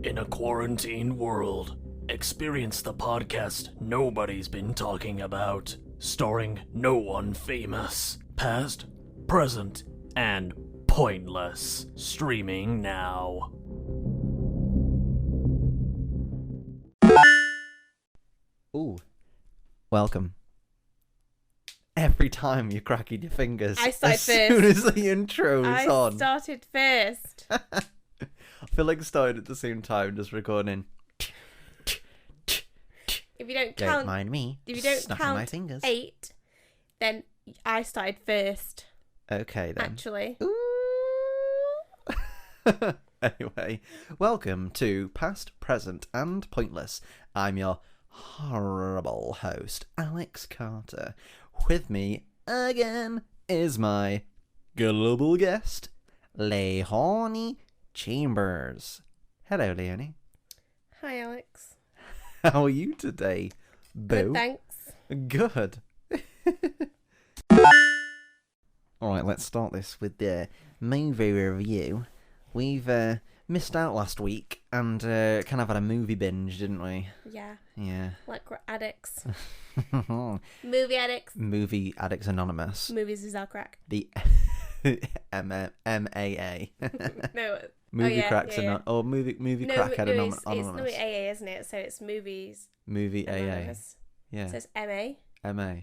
In a quarantine world, experience the podcast nobody's been talking about, starring no one famous, past, present, and pointless. Streaming now. Ooh, welcome. Every time you're cracking your fingers, I started as first. soon as the intro's on. I started first. I feel like starting at the same time, just recording. If you don't Don't count, mind me. if you don't snapping count my fingers. 8, then I started first. Okay then. Actually, Ooh. Anyway, welcome to Past, Present, and Pointless. I'm your horrible host, Alex Carter. With me again is my gullible guest, Leyonie Chambers. Hello, Leyonie. hi Alex. How are you today, boo? Good, thanks. Good. Alright, let's start this with the movie review. We've missed out last week and kind of had a movie binge, didn't we? Yeah, Yeah. like we're addicts. Movie addicts. Movie Addicts Anonymous. Movies is our crack. The MAA. No. Movie yeah, Cracks yeah. or movie No, Crackhead it's Anonymous. AA, isn't it? So it's movies. Movie AA. Anonymous. Yeah. So it's MA. MA.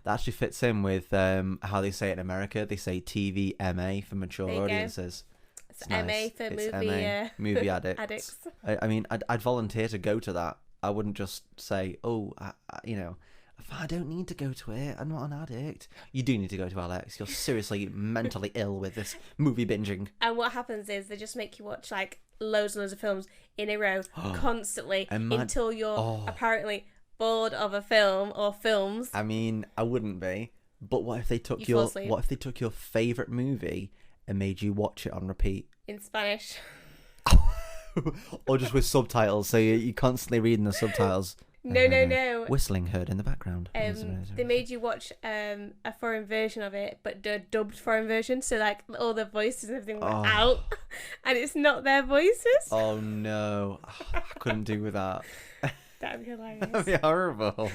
That actually fits in with how they say it in America. They say TV MA for mature There you go. audiences. It's nice. MA for It's movie MA, movie addicts. addicts. I mean, I'd volunteer to go to that. I wouldn't just say, oh, I don't need to go to it. I'm not an addict. You do need to go to Alex. You're seriously mentally ill with this movie binging. And what happens is they just make you watch like loads and loads of films in a row constantly until you're apparently bored of a film or films. I mean, I wouldn't be. But what if they took your favorite movie and made you watch it on repeat? In Spanish. Or just with subtitles, so you're constantly reading the subtitles. No. Whistling heard in the background. They made you watch a foreign version of it, but the dubbed foreign version, so like all the voices and everything were out, and it's not their voices. Oh no, I couldn't do with that. That'd be hilarious. That'd be horrible.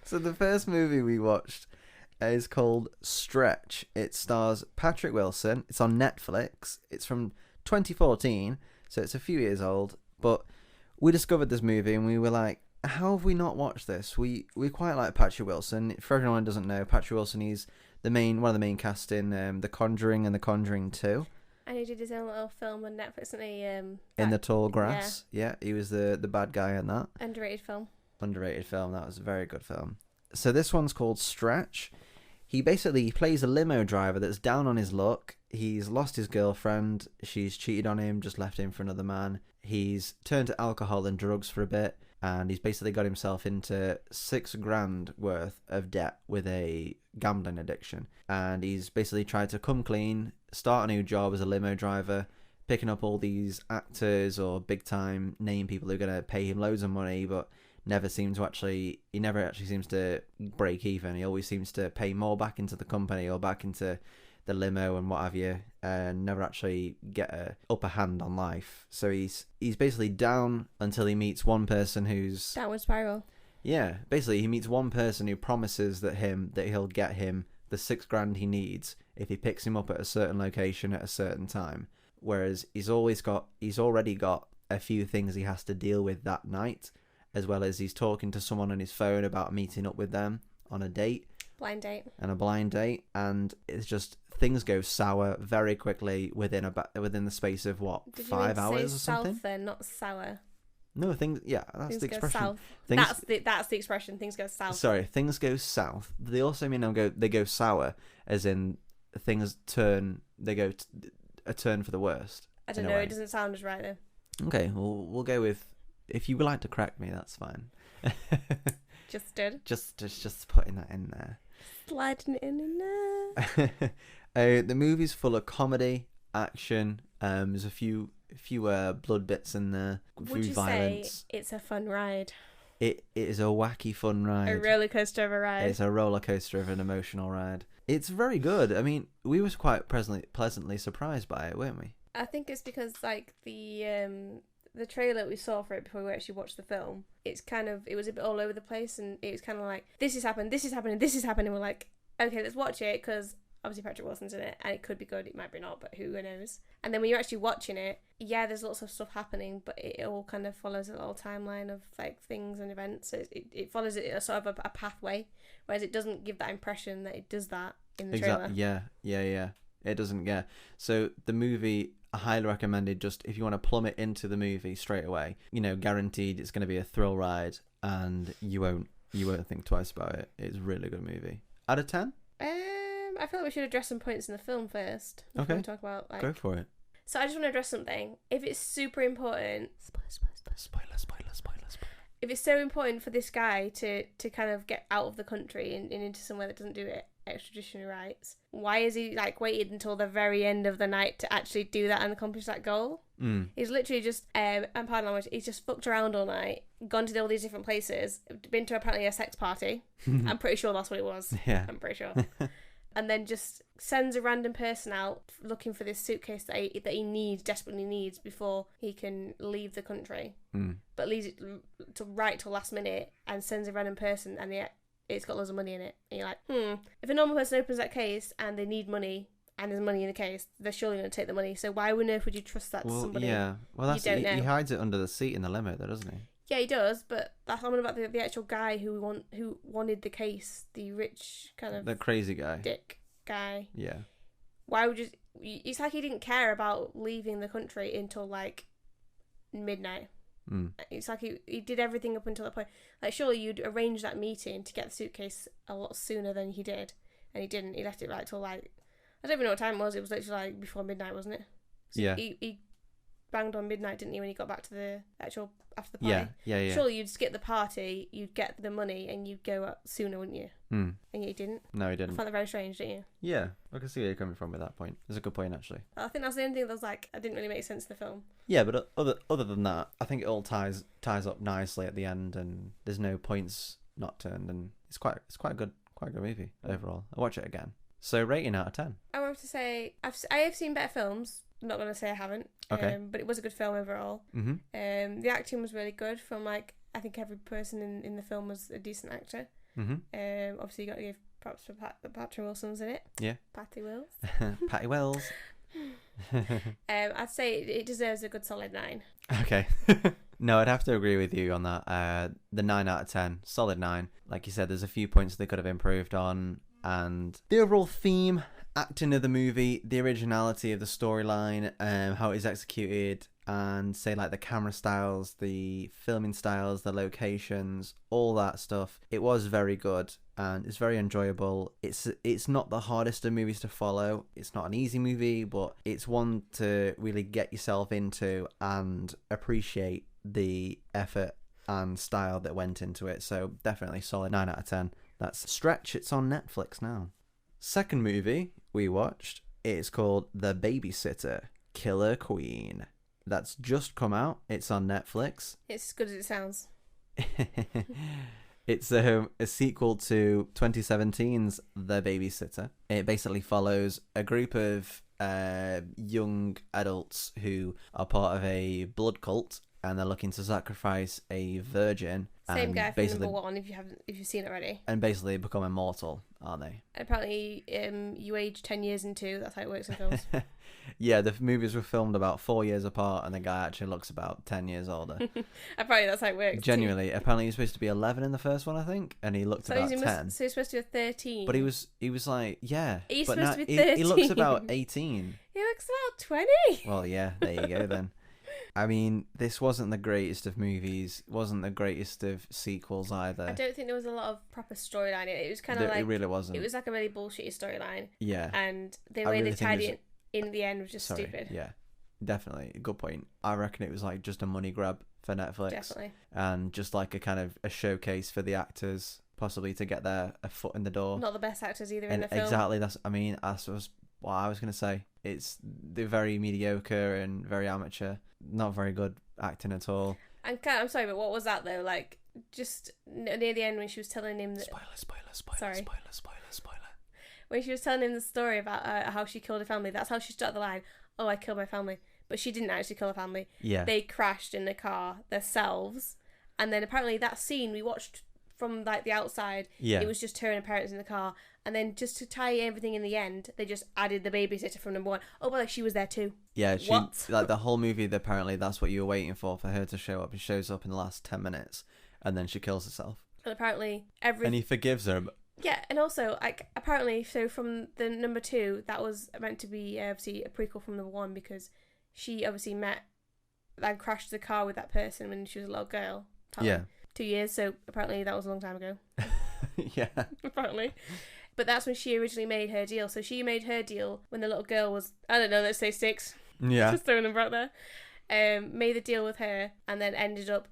So the first movie we watched is called Stretch. It stars Patrick Wilson. It's on Netflix. It's from 2014, so it's a few years old, but we discovered this movie and we were like, how have we not watched this? We quite like Patrick Wilson. For everyone who doesn't know, Patrick Wilson, he's one of the main cast in The Conjuring and The Conjuring 2. And he did his own little film on Netflix, didn't he? In the Tall Grass. Yeah, he was the bad guy in that. Underrated film. That was a very good film. So this one's called Stretch. He plays a limo driver that's down on his luck. He's lost his girlfriend. She's cheated on him, just left him for another man. He's turned to alcohol and drugs for a bit, and he's basically got himself into $6,000 worth of debt with a gambling addiction. And he's basically tried to come clean, start a new job as a limo driver, picking up all these actors or big time name people who are going to pay him loads of money, but he never actually seems to break even. He always seems to pay more back into the company or back into the limo and what have you, and never actually get a upper hand on life. So he's basically down until he meets one person who's Downward spiral. Yeah, basically he meets one person who promises that he'll get him the $6,000 he needs if he picks him up at a certain location at a certain time. Whereas he's already got a few things he has to deal with that night, as well as he's talking to someone on his phone about meeting up with them on a date. Blind date. And it's just things go sour very quickly within the space of 5 hours or something. South then, not sour. No, that's Things the go expression. south. That's the expression. Things go south. Sorry, things go south. They also mean they go sour, as in things turn. They go a turn for the worst. I don't know. It doesn't sound as right though. Okay, well we'll go with, if you would like to correct me, that's fine. Just did. Just putting that in there. Sliding it in there. The movie's full of comedy, action. There's a few blood bits in there. Would you violence. say it's a fun ride? It is a wacky fun ride. A roller coaster of a ride. It's a roller coaster of an emotional ride. It's very good. I mean, we were quite pleasantly surprised by it, weren't we? I think it's because like the trailer we saw for it before we actually watched the film, it was a bit all over the place, and it was kind of like, this is happening, this is happening, this is happening. We're like, okay, let's watch it, because obviously Patrick Wilson's in it, and it could be good, it might be not, but who knows. And then when you're actually watching it, yeah, there's lots of stuff happening, but it all kind of follows a little timeline of like things and events. So it follows it a sort of a pathway, whereas it doesn't give that impression that it does that in the trailer. Yeah. It doesn't. Yeah. So the movie, I highly recommended, just if you want to plummet into the movie straight away, guaranteed it's going to be a thrill ride, and you won't think twice about it. It's a really good movie. Out of 10? I feel like we should address some points in the film first. Okay. We talk about Go for it. So I just want to address something. If it's super important, Spoiler. if it's so important for this guy to kind of get out of the country and into somewhere that doesn't do it extradition rights, why is he like waited until the very end of the night to actually do that and accomplish that goal? He's literally just and pardon language, he's just fucked around all night, gone to all these different places, been to apparently a sex party. I'm pretty sure that's what it was. Yeah, I'm pretty sure. And then just sends a random person out looking for this suitcase that he desperately needs before he can leave the country. But leaves it to right till last minute and sends a random person, and it's got loads of money in it. And you're like, if a normal person opens that case and they need money and there's money in the case, they're surely going to take the money. So why on earth would you trust that to somebody? Yeah. Well, you don't know? He hides it under the seat in the limo, though, doesn't he? Yeah, he does, but that's on about the actual guy who wanted the case, the rich kind of... The crazy guy. Dick guy. Yeah. Why would you... It's like he didn't care about leaving the country until, like, midnight. It's like he did everything up until that point. Like, surely you'd arrange that meeting to get the suitcase a lot sooner than he did. And he didn't. He left it right till, like... I don't even know what time it was. It was literally, like, before midnight, wasn't it? So yeah. He banged on midnight, didn't he, when he got back to the actual... after the party. Yeah. Surely you'd skip the party, you'd get the money, and you'd go up sooner, wouldn't you? And yet you didn't. No, he didn't. I found that very strange, didn't you? Yeah, I can see where you're coming from with that point. It's a good point, actually. I think that's the only thing that was like, I didn't really make sense in the film. Yeah, but other than that, I think it all ties up nicely at the end, and there's no points not turned, and it's quite a good movie overall. I'll watch it again. So rating out of 10. I want to say I have seen better films. I'm not going to say I haven't. Okay. But it was a good film overall. The acting was really good from, like, I think every person in the film was a decent actor. Obviously you got to give props for Patrick Wilson's in it. Yeah. Patty Wills. Patty Wells. I'd say it deserves a good solid 9. Okay. No, I'd have to agree with you on that. The 9 out of 10, solid 9. Like you said, there's a few points they could have improved on, and the overall theme, acting of the movie, the originality of the storyline, how it is executed, and say like the camera styles, the filming styles, the locations, all that stuff. It was very good and it's very enjoyable. It's not the hardest of movies to follow. It's not an easy movie, but it's one to really get yourself into and appreciate the effort and style that went into it. So definitely solid 9 out of 10. That's Stretch. It's on Netflix now. Second movie we watched, it's called The Babysitter, Killer Queen. That's just come out. It's on Netflix. It's as good as it sounds. It's a sequel to 2017's The Babysitter. It basically follows a group of young adults who are part of a blood cult, and they're looking to sacrifice a virgin. Same guy from number 1 if you've seen it already. And basically become immortal, aren't they? Apparently, you age 10 years in 2. That's how it works in films. Yeah, the movies were filmed about 4 years apart, and the guy actually looks about 10 years older. Apparently, that's how it works. Genuinely, apparently he's supposed to be 11 in the first one, I think, and he looked about 10. So he's supposed to be 13. But he was like, yeah. He's but supposed to be 13. He looks about 18. He looks about 20. Well, yeah, there you go then. I mean, this wasn't the greatest of movies, wasn't the greatest of sequels either. I don't think there was a lot of proper storyline in it. It was kind of like... It really wasn't. It was like a really bullshitty storyline. Yeah. And the way they tied it in the end was just stupid. Yeah, definitely. Good point. I reckon it was like just a money grab for Netflix. Definitely. And just like a kind of a showcase for the actors, possibly to get a foot in the door. Not the best actors either in the film. Exactly. That's what I was going to say. They're very mediocre and very amateur. Not very good acting at all. I'm sorry, but what was that though? Like, just near the end when she was telling him that... Spoiler. When she was telling him the story about how she killed her family, that's how she started the line, "Oh, I killed my family." but she didn't actually kill her family. Yeah. They crashed in the car themselves, and then apparently that scene we watched from like the outside, Yeah. it was just her and her parents in the car, and then just to tie everything in the end, they just added the babysitter from number 1. Oh, well, like, she was there too. Yeah, she What? like the whole movie. Apparently, that's what you were waiting for her to show up. She shows up in the last 10 minutes, and then she kills herself. And apparently And he forgives her. But... Yeah, and also, like, apparently, so from the number 2, that was meant to be obviously a prequel from number 1, because she obviously met and crashed the car with that person when she was a little girl. Apparently. Yeah. 2 years, so apparently that was a long time ago. Yeah. Apparently. But that's when she originally made her deal. So she made her deal when the little girl was, I don't know, let's say 6. Yeah. Just throwing them out there. Made the deal with her, and then ended up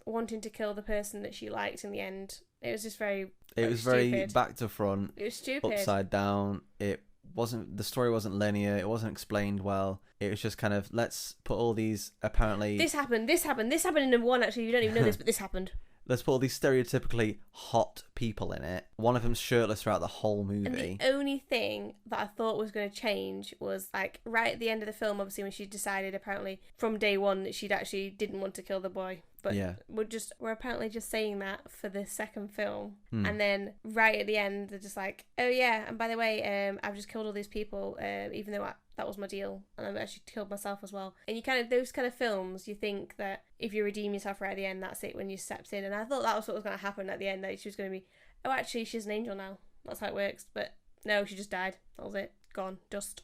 wanting to kill the person that she liked in the end. It was just very It was stupid. very back to front. It was stupid. Upside down. The story wasn't linear. It wasn't explained well. It was just kind of, let's put all these apparently... This happened in number 1, actually. You don't even know this, but this happened. Let's put all these stereotypically hot people in it. One of them's shirtless throughout the whole movie. And the only thing that I thought was going to change was, like, right at the end of the film, obviously, when she decided, apparently, from day one, that she'd actually didn't want to kill the boy. But yeah. we're apparently just saying that for the second film. And then right at the end, they're just like, oh yeah, and by the way, I've just killed all these people, even though that was my deal, and I've actually killed myself as well. And those kind of films, you think that if you redeem yourself right at the end, that's it when you stepped in. And I thought that was what was going to happen at the end, that she was going to be, oh, actually, she's an angel now. That's how it works. But no, she just died. That was it. Gone. Dust.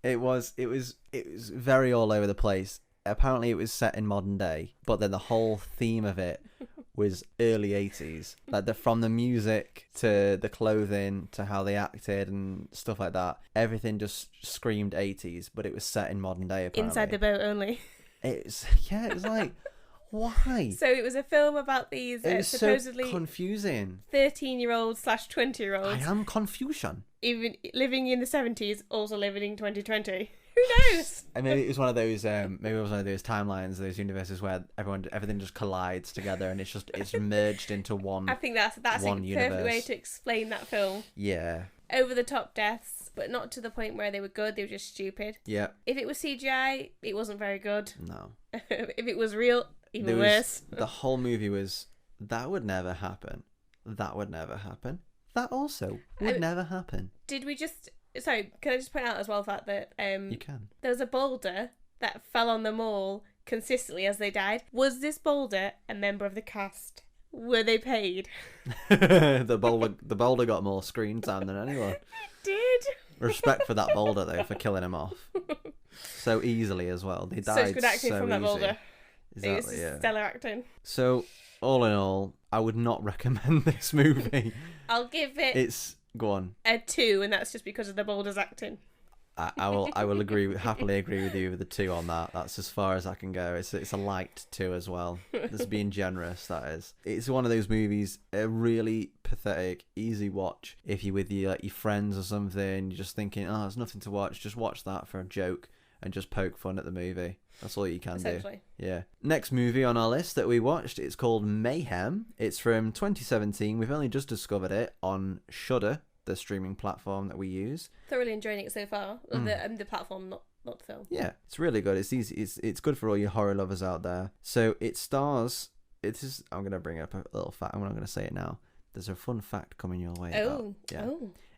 It was very all over the place. Apparently it was set in modern day, but then the whole theme of it was early 80s. Like from the music to the clothing to how they acted and stuff like that. Everything just screamed 80s, but it was set in modern day apparently. Inside the boat only. It was like, why? So it was a film about these It was supposedly so confusing. 13-year-olds / 20-year-olds. I am confusion. Even living in the 70s, also living in 2020. Who knows? And maybe it was one of those timelines, those universes where everything just collides together and it's merged into one. I think that's one a perfect universe. way to explain that film. Yeah. Over the top deaths, but not to the point where they were good, they were just stupid. Yeah. If it was CGI, it wasn't very good. No. If it was real, even worse. The whole movie was, that would never happen. That would never happen. That also would never happen. Did we just... Sorry, can I just point out as well the fact that you can. There was a boulder that fell on them all consistently as they died. Was this boulder a member of the cast? Were they paid? The boulder got more screen time than anyone. It did. Respect for that boulder though, for killing him off so easily as well. They died Such good acting from that boulder. Exactly, it was yeah. Stellar acting. So all in all, I would not recommend this movie. I'll give it. Go on. A 2, and that's just because of the boulder's acting. I will happily agree with you with the 2 on that. That's as far as I can go. It's a light 2 as well. Just being generous, that is. It's one of those movies, a really pathetic, easy watch. If you're with your friends or something, you're just thinking, oh, there's nothing to watch. Just watch that for a joke and just poke fun at the movie. That's all you can do. Yeah. Next movie on our list that we watched, it's called Mayhem. It's from 2017. We've only just discovered it on Shudder, the streaming platform that we use. Thoroughly enjoying it so far. The platform, not the film. Yeah, it's really good. It's easy. It's good for all your horror lovers out there. So it stars. I'm going to bring up a little fact. I'm not going to say it now. There's a fun fact coming your way.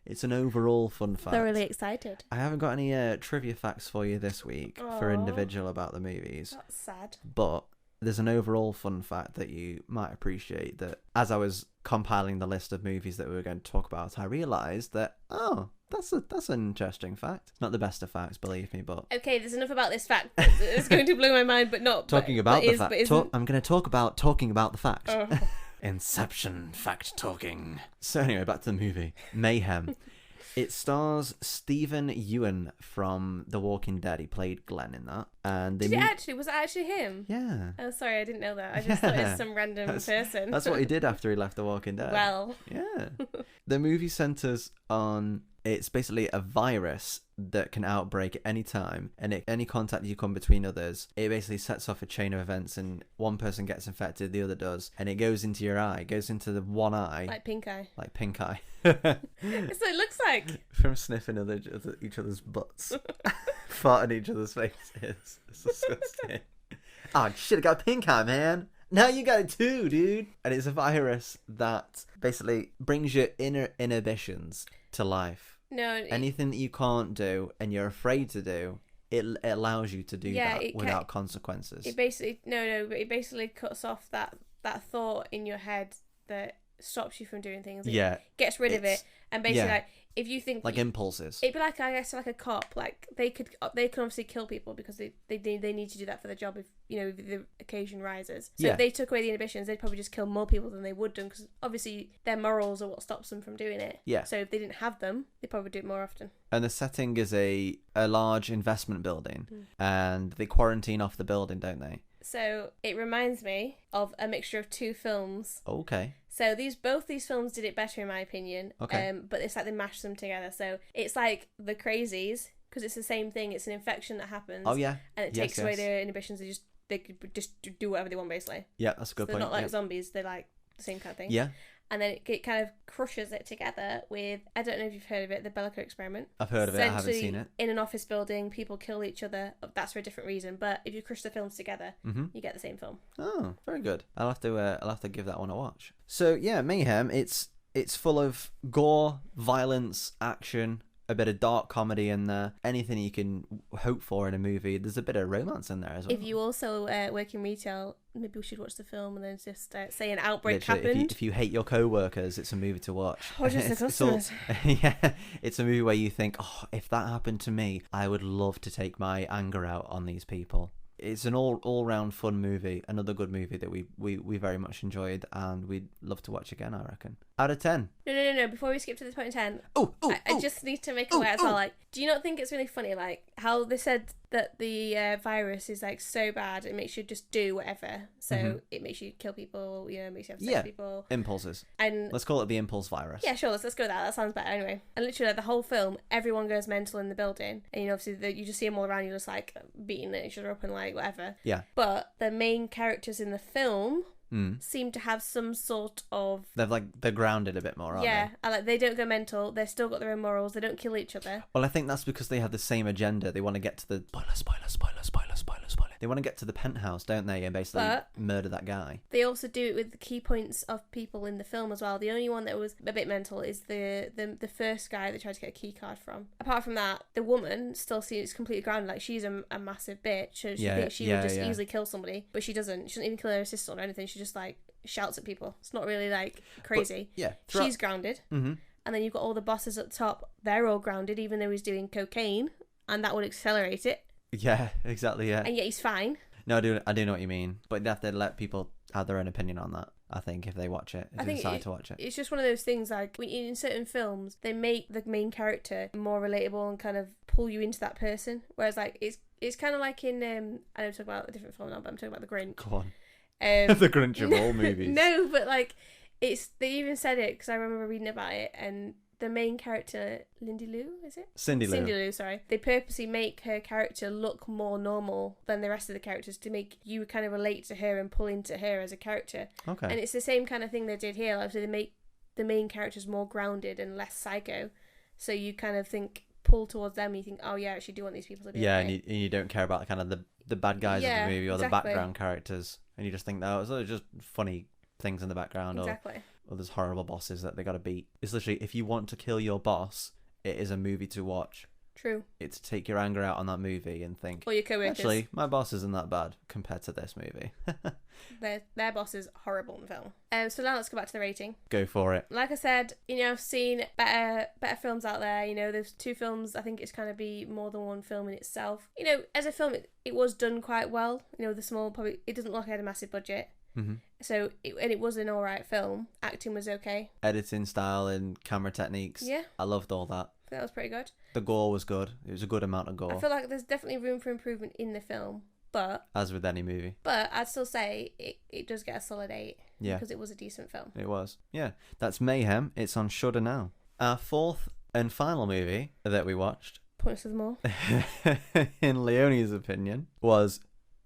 It's an overall fun fact. Thoroughly excited. I haven't got any trivia facts for you this week for individual about the movies. That's sad. But there's an overall fun fact that you might appreciate, that as I was compiling the list of movies that we were going to talk about, I realised that, that's an interesting fact. Not the best of facts, believe me, but... Okay, there's enough about this fact. It's going to blow my mind, but not... Talking about the fact. I'm going to talk about talking about the fact. Oh. Inception fact talking. So anyway, back to the movie. Mayhem. It stars Stephen Ewan from The Walking Dead. He played Glenn in that. And was it actually him? Yeah. Oh, sorry, I didn't know that. I just thought it was some random person. That's what he did after he left The Walking Dead. Well. Yeah. The movie centers on... It's basically a virus that can outbreak at any time, and any contact you come between others, it basically sets off a chain of events, and one person gets infected, the other does, and it goes into your eye, goes into the one eye. Like pink eye. Like pink eye. That's what it looks like. From sniffing each other's butts. fart in each other's faces. It's disgusting. Oh, you should have got pink eye, man. Now you got it too, dude. And it's a virus that basically brings your inner inhibitions to life. No. Anything that you can't do and you're afraid to do, it allows you to do that without consequences. It basically but it basically cuts off that thought in your head that stops you from doing things. It gets rid of it, and basically like if you think like impulses, it'd be like, I guess, like a cop. Like they can obviously kill people because they need to do that for the job if the occasion rises. So if they took away the inhibitions, they'd probably just kill more people than they would do, because obviously their morals are what stops them from doing it. Yeah. So if they didn't have them, they'd probably do it more often. And the setting is a large investment building, and they quarantine off the building, don't they? So it reminds me of a mixture of two films. Okay. So both these films did it better, in my opinion. Okay. But it's like they mashed them together. So it's like The Crazies, because it's the same thing. It's an infection that happens. Oh yeah. And it takes away their inhibitions. They could just do whatever they want, basically. Yeah, that's a good point. They're not like zombies. They're like the same kind of thing. Yeah. And then it kind of crushes it together with, I don't know if you've heard of it, the Bellico experiment. I've heard of it, I haven't seen it. In an office building, people kill each other. That's for a different reason. But if you crush the films together, you get the same film. Oh, very good. I'll have to give that one a watch. So yeah, Mayhem. It's full of gore, violence, action, a bit of dark comedy in there. Anything you can hope for in a movie. There's a bit of romance in there as well. If you also work in retail, maybe we should watch the film and then just say an outbreak Literally, happened. If you hate your co-workers, it's a movie to watch. Or just the customers. It's a movie where you think, oh, if that happened to me, I would love to take my anger out on these people. It's an all-round fun movie. Another good movie that we very much enjoyed, and we'd love to watch again, I reckon. Out of 10. No. Before we skip to this point in 10, I just need to make a way as well. Like, do you not think it's really funny, like, how they said that the virus is, like, so bad, it makes you just do whatever. So it makes you kill people, it makes you have sex with people. Impulses. And let's call it the impulse virus. Yeah, sure, let's go with that. That sounds better anyway. And literally, like, the whole film, everyone goes mental in the building. And, obviously, you just see them all around, you're just, like, beating each other up and, like, whatever. Yeah. But the main characters in the film seem to have some sort of... They're grounded a bit more, aren't they? Yeah, and like they don't go mental. They've still got their own morals. They don't kill each other. Well, I think that's because they have the same agenda. They want to get to the... Spoiler. They want to get to the penthouse, don't they? And basically murder that guy. They also do it with the key points of people in the film as well. The only one that was a bit mental is the first guy they tried to get a key card from. Apart from that, the woman still seems completely grounded. Like, she's a massive bitch. She thinks she would just easily kill somebody. But she doesn't. She doesn't even kill her assistant or anything. She just, like, shouts at people. It's not really, like, crazy. But, she's grounded. Mm-hmm. And then you've got all the bosses at the top. They're all grounded, even though he's doing cocaine. And that would accelerate it. Yeah, exactly, yeah. And yet he's fine. No, I do know what you mean. But you have to let people have their own opinion on that, I think, if they watch it, if they decide to watch it. It's just one of those things, like, in certain films, they make the main character more relatable and kind of pull you into that person. Whereas, like, it's kind of like in, I know I'm talking about a different film now, but I'm talking about The Grinch. Go on. The Grinch of all movies. No, but, like, they even said it, because I remember reading about it, and the main character, Cindy Lou, sorry. They purposely make her character look more normal than the rest of the characters to make you kind of relate to her and pull into her as a character. Okay. And it's the same kind of thing they did here. Like, so they make the main characters more grounded and less psycho. So you kind of pull towards them, and you think, oh yeah, I actually do want these people to be okay. And you don't care about kind of the bad guys of the movie or the background characters. And you just think, oh, it's just funny things in the background. Exactly. Or there's horrible bosses that they got to beat. It's literally, if you want to kill your boss, it is a movie to watch. True. It's to take your anger out on that movie and think, or your co-workers. Actually, my boss isn't that bad compared to this movie. Their boss is horrible in the film. So now let's go back to the rating. Go for it. Like I said, I've seen better films out there. There's two films. I think it's kind of be more than one film in itself. As a film, it was done quite well. The small, probably, it doesn't look like it had a massive budget. Mm-hmm. So it was an alright film. Acting was okay. Editing style and camera techniques. Yeah. I loved all that. That was pretty good. The gore was good. It was a good amount of gore. I feel like there's definitely room for improvement in the film, but... As with any movie. But I'd still say it does get a solid 8. Yeah. Because it was a decent film. It was. Yeah. That's Mayhem. It's on Shudder now. Our fourth and final movie that we watched... Points to them all. in Leyonie's opinion, was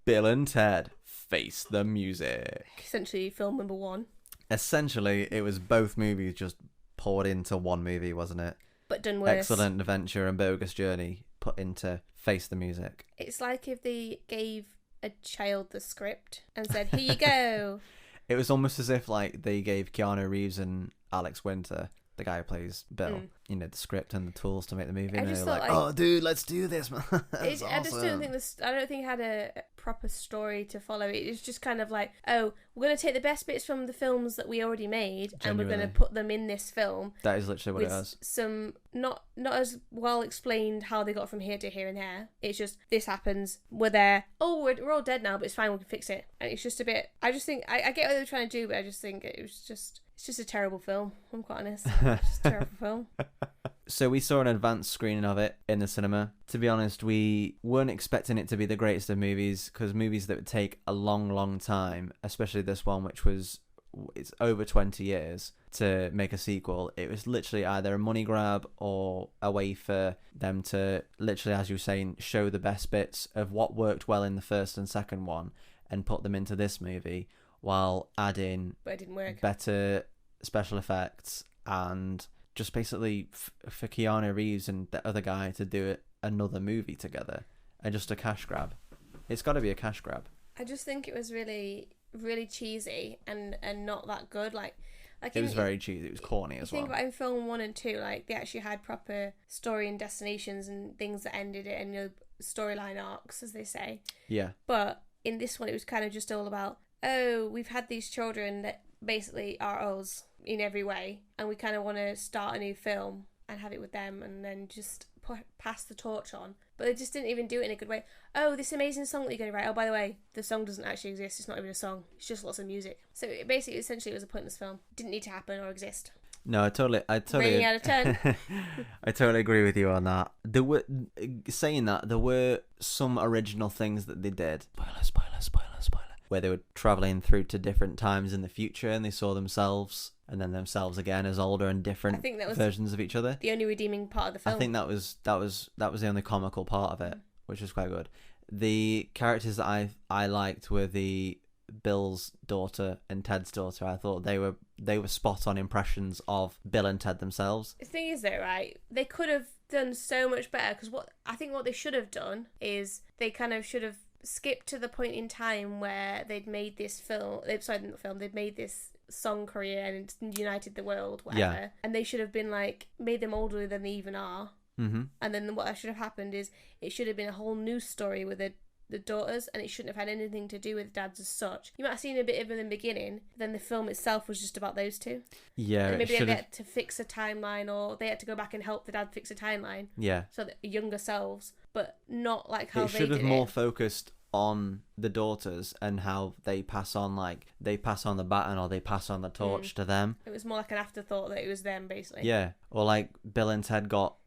Bill and Ted Face the Music. Essentially, film number 1. Essentially, it was both movies just poured into one movie, wasn't it? But done worse. Excellent Adventure and Bogus Journey put into Face the Music. It's like if they gave a child the script and said, "Here you go." It was almost as if like they gave Keanu Reeves and Alex Winter, the guy who plays Bill, the script and the tools to make the movie. And they were like, "Oh, dude, let's do this, man." I just don't think I don't think it had a proper story to follow. It was just kind of like, oh, we're going to take the best bits from the films that we already made, and we're going to put them in this film. That is literally what it was. Some not as well explained how they got from here to here and there. It's just this happens. We're there. Oh, we're all dead now, but it's fine. We can fix it. And it's just a bit. I just think I get what they were trying to do, but I just think it's just a terrible film. I'm quite honest. It's just a terrible film. So we saw an advanced screening of it in the cinema. To be honest, we weren't expecting it to be the greatest of movies, because movies that would take a long, long time, especially this one, which was it's over 20 years to make a sequel. It was literally either a money grab or a way for them to literally, as you were saying, show the best bits of what worked well in the first and second one and put them into this movie, while adding but it didn't work. Better special effects and just basically for Keanu Reeves and the other guy to do another movie together, and just a cash grab. It's got to be a cash grab. I just think it was really, really cheesy and not that good. Like it was very cheesy. It was corny as well. Think about in film 1 and 2, like they actually had proper story and destinations and things that ended it, and storyline arcs, as they say. Yeah. But in this one, it was kind of just all about, oh, we've had these children that basically are us in every way, and we kind of want to start a new film and have it with them, and then just pass the torch on. But they just didn't even do it in a good way. Oh, this amazing song that you're going to write. Oh, by the way, the song doesn't actually exist. It's not even a song. It's just lots of music. So essentially, it was a pointless film. Didn't need to happen or exist. No, I totally. Rating out of 10. I totally agree with you on that. There were some original things that they did. Spoiler. Where they were traveling through to different times in the future, and they saw themselves and then themselves again as older and different versions of each other. The only redeeming part of the film. I think that was the only comical part of it, which was quite good. The characters that I liked were the Bill's daughter and Ted's daughter. I thought they were spot on impressions of Bill and Ted themselves. The thing is though, right, they could have done so much better, because what they should have done is they kind of should have skipped to the point in time where they'd made this film. They'd made this song career and united the world, whatever. Yeah. And they should have been like made them older than they even are. Mm-hmm. And then what should have happened is it should have been a whole new story with the daughters, and it shouldn't have had anything to do with dads as such. You might have seen a bit of them in the beginning, then the film itself was just about those two. Yeah, and maybe they had to fix a timeline, or they had to go back and help the dad fix a timeline. Yeah. So that younger selves, but not like how it they should did have more focused on the daughters and how they pass on the baton, or they pass on the torch to them. It was more like an afterthought that it was them, basically. Yeah, or like Bill and Ted got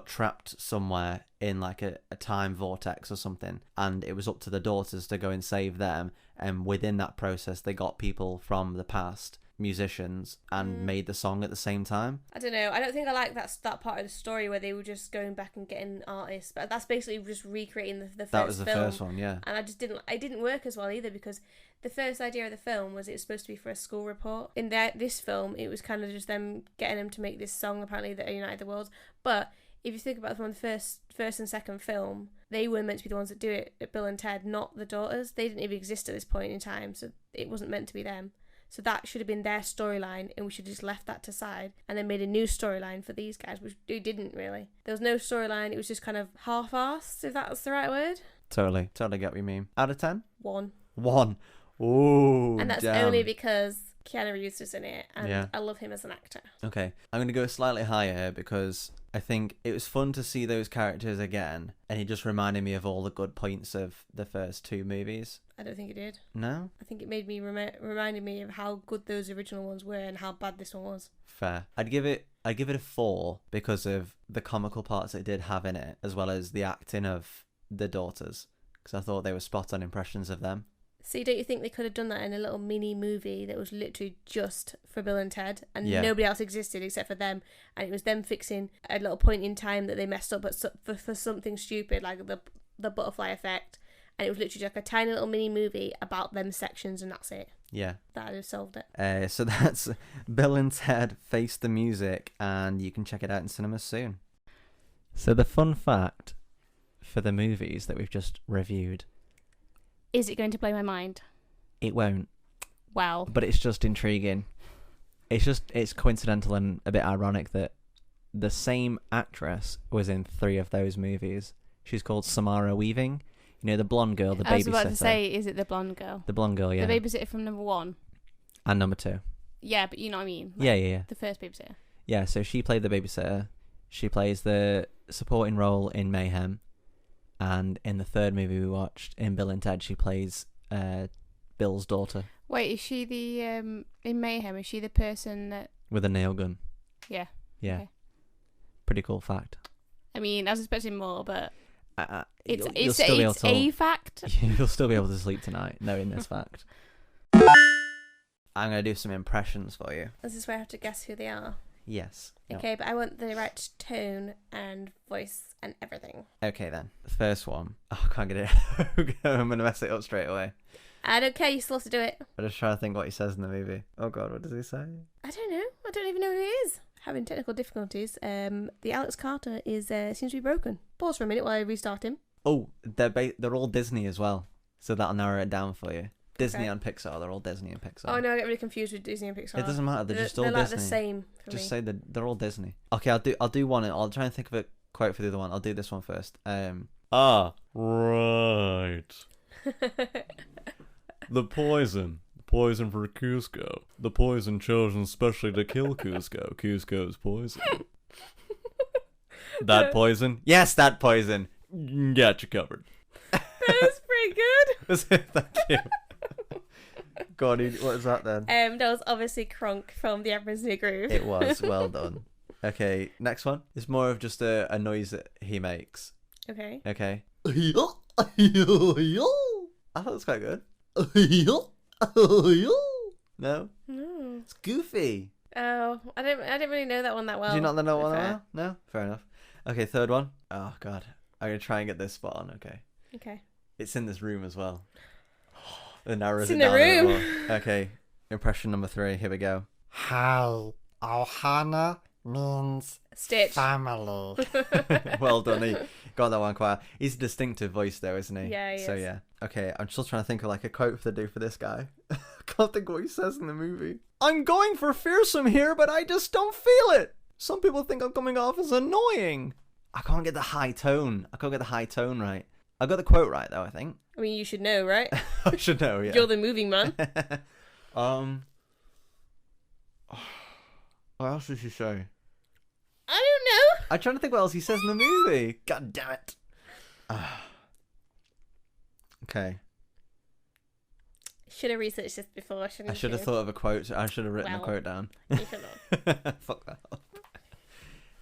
trapped somewhere in like a time vortex or something, and it was up to the daughters to go and save them, and within that process they got people from the past, musicians, and made the song at the same time. I don't know, I don't think I like that part of the story where they were just going back and getting artists, but that's basically just recreating the first film. That was the first one, yeah. And it didn't work as well either, because the first idea of the film was it was supposed to be for a school report. In this film, it was kind of just them getting them to make this song, apparently, that united the world. But if you think about from the first and second film, they were meant to be the ones that do it, Bill and Ted, not the daughters. They didn't even exist at this point in time, so it wasn't meant to be them. So that should have been their storyline, and we should have just left that to side and then made a new storyline for these guys, which we didn't really. There was no storyline. It was just kind of half-assed, if that's the right word. Totally get what you mean. Out of 10? 1. Ooh, and that's damn. only because Keanu Reeves was in it, and yeah. I love him as an actor. Okay, I'm going to go slightly higher because I think it was fun to see those characters again, and it just reminded me of all the good points of the first two movies. I don't think it did. No? I think it made me reminded me of how good those original ones were and how bad this one was. Fair. I'd give it a 4 because of the comical parts it did have in it, as well as the acting of the daughters, because I thought they were spot on impressions of them. See, don't you think they could have done that in a little mini movie that was literally just for Bill and Ted, and nobody else existed except for them, and it was them fixing a little point in time that they messed up for something stupid like the butterfly effect, and it was literally like a tiny little mini movie about them sections, and that's it. Yeah. That would have solved it. So that's Bill and Ted Face the Music, and you can check it out in cinemas soon. So the fun fact for the movies that we've just reviewed. Is it going to blow my mind? It won't. Wow. But it's just intriguing. It's coincidental and a bit ironic that the same actress was in 3 of those movies. She's called Samara Weaving. You know, the blonde girl, the babysitter. I was about to say, is it the blonde girl? The blonde girl, yeah. The babysitter from number 1. And number 2. Yeah, but you know what I mean. Like, Yeah. The first babysitter. Yeah, so she played the babysitter. She plays the supporting role in Mayhem. And in the 3rd movie we watched, in Bill and Ted, she plays Bill's daughter. Wait, is she the, in Mayhem, is she the person that... With a nail gun. Yeah. Yeah. Okay. Pretty cool fact. I mean, I was expecting more, but... It's a fact. You'll still be able to sleep tonight knowing this fact. I'm going to do some impressions for you. This is where I have to guess who they are. Yes. Okay, but I want the right tone and voice and everything. Okay, then. The first one. Oh, I can't get it. I'm going to mess it up straight away. I don't care, you're supposed to do it. I'm just trying to think what he says in the movie. Oh, God, what does he say? I don't know. I don't even know who he is. Having technical difficulties. The Alex Carter is seems to be broken. Pause for a minute while I restart him. Oh, they're all Disney as well. So that'll narrow it down for you. Disney and Pixar. They're all Disney and Pixar. Oh, no, I get really confused with Disney and Pixar. It doesn't matter. They're just all Disney. They're like the same for just me. say that they're all Disney. Okay, I'll do one. I'll try and think of a quote for the other one. I'll do this one first. Right. The poison for Cusco. The poison chosen specially to kill Cusco. Cusco's poison. That poison? Yes, that poison. Got you covered. That was pretty good. Thank you. God, what is that then? That was obviously Kronk from the Emperor's New Groove. It was. Well done. Okay, next one. It's more of just a noise that he makes. Okay. Okay. Oh, that's quite good. No? No. It's Goofy. Oh, I didn't really know that one that well. Do you not know one that well? No? Fair enough. Okay, 3rd one. Oh, God. I'm going to try and get this spot on, okay? Okay. It's in this room as well. The narrows It's it in down the room. a bit more. Okay, impression number 3. Here we go. Hi, Ohana means Stitch. family. Well done, he got that one quite well. He's a distinctive voice though, isn't he? Yeah, he so is. yeah. Okay, I'm still trying to think of like a quote to do for this guy. I can't think what he says in the movie. I'm going for fearsome here, but I just don't feel it. Some people think I'm coming off as annoying. I can't get the high tone. I can't get the high tone right. I got the quote right though, I think. I mean, you should know, right? I should know, yeah. You're the moving man. What else does he say? I don't know. I'm trying to think what else he says in the movie. God damn it. Okay. Should have researched this before, shouldn't you? I should have thought of a quote. I should have written a quote down. You should have. Fuck that up.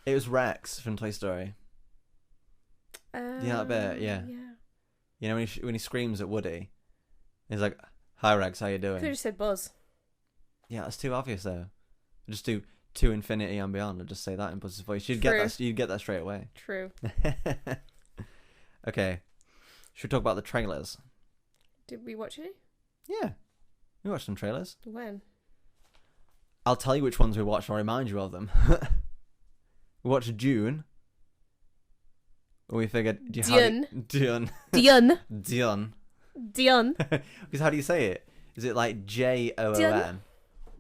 It was Rex from Toy Story. Yeah, I bet. Yeah. You know when he screams at Woody, he's like, "Hi Rex, how you Could have doing?" just said Buzz. Yeah, that's too obvious though. Just do to infinity and beyond, and just say that in Buzz's voice. You'd get that. You'd get that straight away. True. Okay, should we talk about the trailers? Did we watch any? Yeah, we watched some trailers. When? I'll tell you which ones we watched. I'll remind you of them. We watched June. We figured... Dune. Dune. Dune. Dune. Dune. Because how do you say it? Is it like J-O-O-N?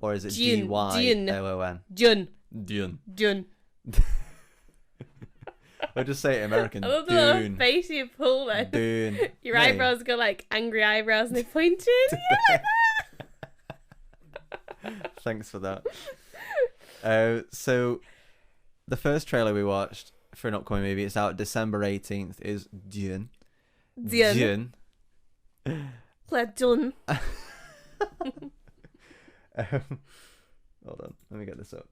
Or is it D-Y-O-O-N? Dune. Dune. Dune. Or just say it American. I love the little Dune. face you pull there. Dune. Your No. eyebrows go like angry eyebrows and they're pointed. Thanks for that. So, the first trailer we watched for an upcoming movie, it's out December 18th, is Dune. Dune. Claire Dune. Hold on, let me get this up.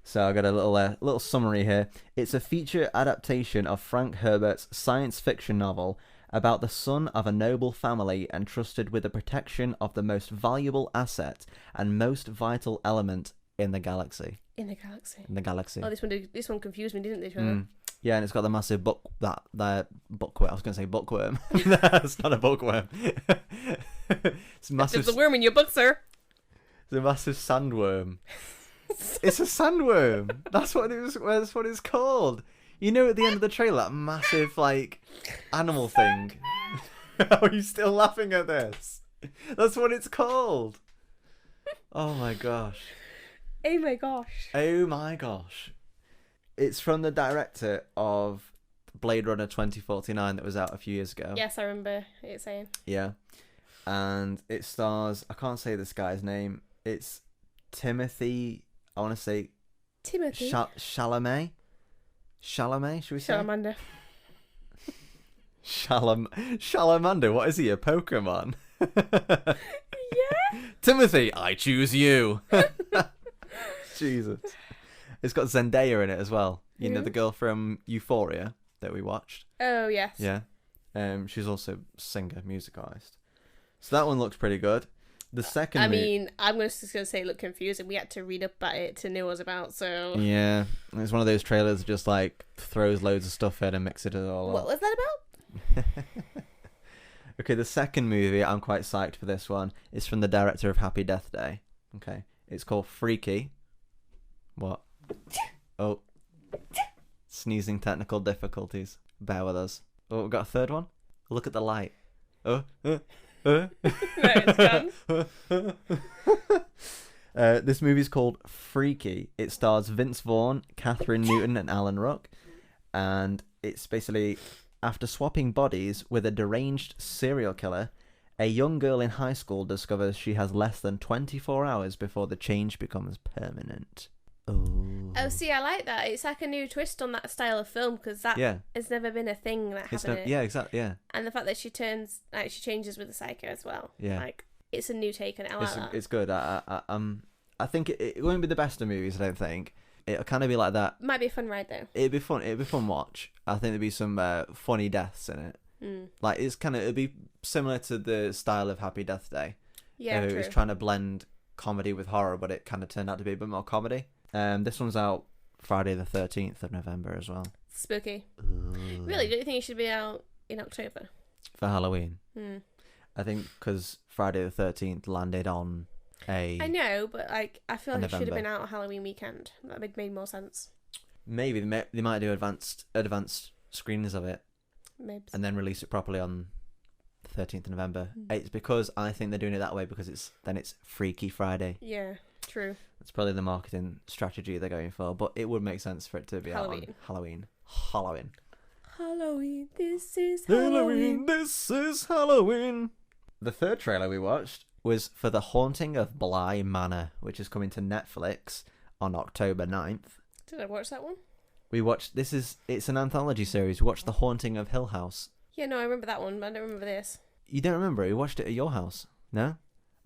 So I got a little summary here. It's a feature adaptation of Frank Herbert's science fiction novel about the son of a noble family entrusted with the protection of the most valuable asset and most vital element in the galaxy. In the galaxy. In the galaxy. Oh, this one confused me, didn't it? Trevor? Yeah, and it's got the massive bookworm. I was going to say bookworm. It's not a bookworm. It's massive. There's a worm in your book, sir. It's a massive sandworm. It's a sandworm. That's what it's called. You know, at the end of the trailer, that massive like animal thing. Are you still laughing at this? That's what it's called. Oh my gosh. Oh my gosh. Oh my gosh. It's from the director of Blade Runner 2049 that was out a few years ago. Yes, I remember it saying. Yeah. And it stars, I can't say this guy's name. It's Timothy, I want to say Timothy. Chalamet? Chalamet, should we say? Salamander. Salamander, what is he, a Pokemon? Yeah. Timothy, I choose you. Jesus. It's got Zendaya in it as well. You know, Who? the girl from Euphoria that we watched. Oh, yes. Yeah. She's also a singer, music artist. So that one looks pretty good. The second I mean, I'm just going to say it looked confusing. We had to read up about it to know what it was about, so... Yeah. It's one of those trailers that just, like, throws loads of stuff in and mixes it all What up. was that about? Okay, the second movie, I'm quite psyched for this one. It's from the director of Happy Death Day. Okay. It's called Freaky. What? Oh. Sneezing technical difficulties. Bear with us. Oh, we've got a third one? Look at the light. Oh. No, it's gone. This movie's called Freaky. It stars Vince Vaughn, Catherine Newton, and Alan Ruck. And it's basically, after swapping bodies with a deranged serial killer, a young girl in high school discovers she has less than 24 hours before the change becomes permanent. Oh, see, I like that. It's like a new twist on that style of film, because that has never been a thing that happened. Yeah, exactly. Yeah, and the fact that she changes with the psycho as well. Yeah, like it's a new take on it. I like that. It's good. I think it won't be the best of movies. I don't think it'll kind of be like that. Might be a fun ride though. It'd be fun. It'd be fun watch. I think there'd be some funny deaths in it. Like it'd be similar to the style of Happy Death Day. Yeah, It true. was trying to blend comedy with horror, but it kind of turned out to be a bit more comedy. This one's out Friday the 13th of November as well. Spooky. Really? Don't you think it should be out in October? For Halloween. I think because Friday the 13th landed on a... I know, but like I feel like it should have November. been out on Halloween weekend. That would made more sense. Maybe they might do advanced screenings of it Maybe. and then release it properly on the 13th of November. It's because I think they're doing it that way because it's Freaky Friday. Yeah, true. That's probably the marketing strategy they're going for, but it would make sense for it to be out on Halloween. Halloween, this is Halloween. This is Halloween. The third trailer we watched was for The Haunting of Bly Manor, which is coming to Netflix on October 9th. Did I watch that one? We watched, it's an anthology series. We watched The Haunting of Hill House. Yeah, no, I remember that one, but I don't remember this. You don't remember it? We watched it at your house? No?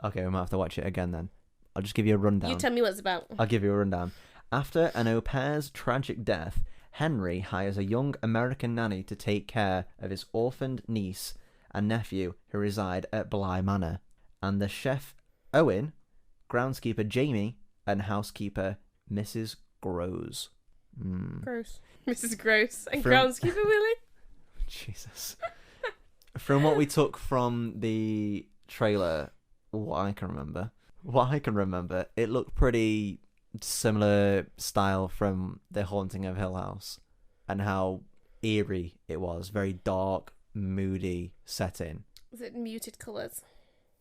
Okay, we might have to watch it again then. I'll just give you a rundown. You tell me what it's about. I'll give you a rundown. After an au pair's tragic death, Henry hires a young American nanny to take care of his orphaned niece and nephew who reside at Bly Manor, and the chef Owen, groundskeeper Jamie, and housekeeper Mrs. Gross. Gross. Mrs. Gross. And From- groundskeeper Willie? Jesus. From what we took from the trailer, what I can remember, it looked pretty similar style from The Haunting of Hill House and how eerie it was. Very dark, moody setting. Was it muted colours?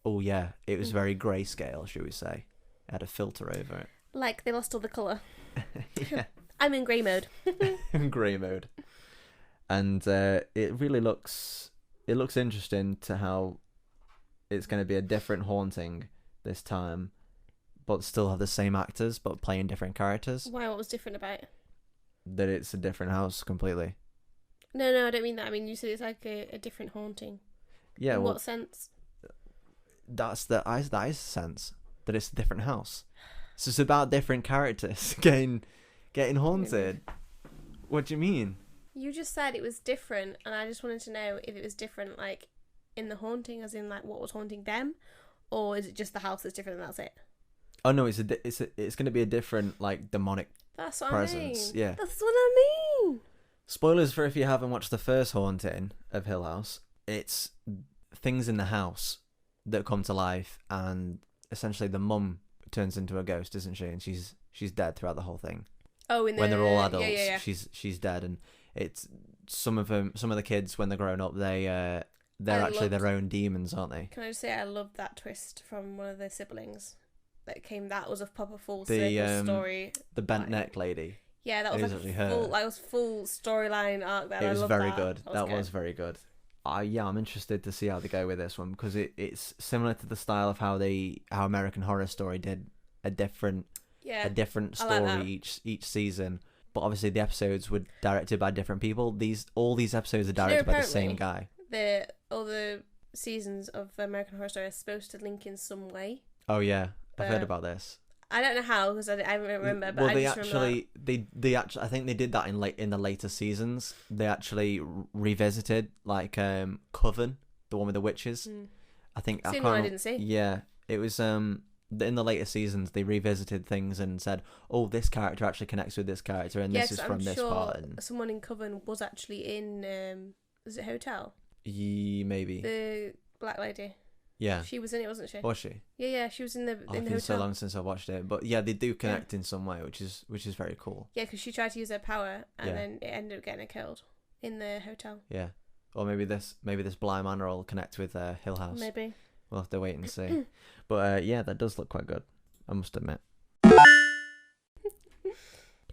Oh yeah, it was very grayscale, should we say. It had a filter over it. Like they lost all the colour. Yeah. I'm in grey mode. Grey mode. And it really looks interesting to how it's going to be a different haunting this time, but still have the same actors but playing different characters. Why? What was different about it? That it's a different house completely. No, I don't mean that. I mean, you said it's like a different haunting. Yeah, In well, what sense? that is the sense that it's a different house. So it's about different characters getting haunted. What do you mean? You just said it was different, and I just wanted to know if it was different, like in the haunting, as in like what was haunting them, or is it just the house that's different and that's it? Oh no, it's going to be a different like demonic That's what presence. I mean. Yeah. That's what I mean. Spoilers for if you haven't watched the first haunting of Hill House. It's things in the house that come to life, and essentially the mum turns into a ghost, isn't she? And she's dead throughout the whole thing. Oh, When they're all adults, Yeah. she's dead, and it's some of the kids when they're grown up, they're actually their own demons, aren't they? Can I just say I loved that twist from one of the siblings that was a proper full circle story. The bent neck lady. Yeah, that was full storyline arc there. It was very good. That was very good. I'm interested to see how they go with this one, because it's similar to the style of how American Horror Story did a different story like each season. But obviously the episodes were directed by different people. All these episodes are directed by the same guy. All the seasons of American Horror Story are supposed to link in some way. Oh yeah, I've heard about this. I don't know how, because I don't remember. But well, they actually I think they did that in the later seasons. They actually revisited Coven, the one with the witches. I think I didn't see. Yeah, it was in the later seasons they revisited things and said, "Oh, this character actually connects with this character, and this is from this part." And someone in Coven was actually in was it Hotel? Maybe the black lady. Yeah, she was in it, wasn't she? Was she? Yeah, she was in the Hotel. It's so long since I watched it, but yeah, they do connect in some way, which is very cool. Yeah, because she tried to use her power, and then it ended up getting her killed in the hotel. Yeah, or maybe this Bly Manor will connect with Hill House. Maybe we'll have to wait and see. But yeah, that does look quite good, I must admit.